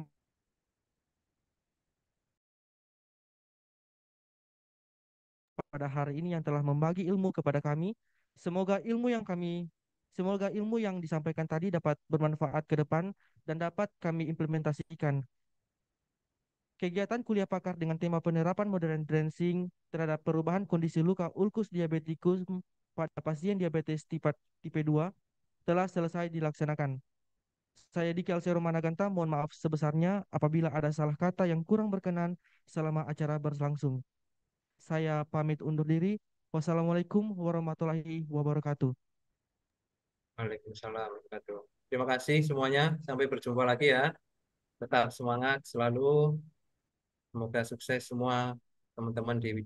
Pada hari ini yang telah membagi ilmu kepada kami. Semoga ilmu yang disampaikan tadi dapat bermanfaat ke depan dan dapat kami implementasikan. Kegiatan kuliah pakar dengan tema penerapan modern dressing terhadap perubahan kondisi luka ulkus diabetikus pada pasien diabetes tipe 2 telah selesai dilaksanakan. Saya Diki Alsero Managanta, mohon maaf sebesarnya apabila ada salah kata yang kurang berkenan selama acara berlangsung. Saya pamit undur diri. Wassalamualaikum warahmatullahi wabarakatuh. Waalaikumsalam warahmatullahi wabarakatuh. Terima kasih semuanya. Sampai berjumpa lagi ya. Tetap semangat selalu. Semoga sukses semua teman-teman di Widya.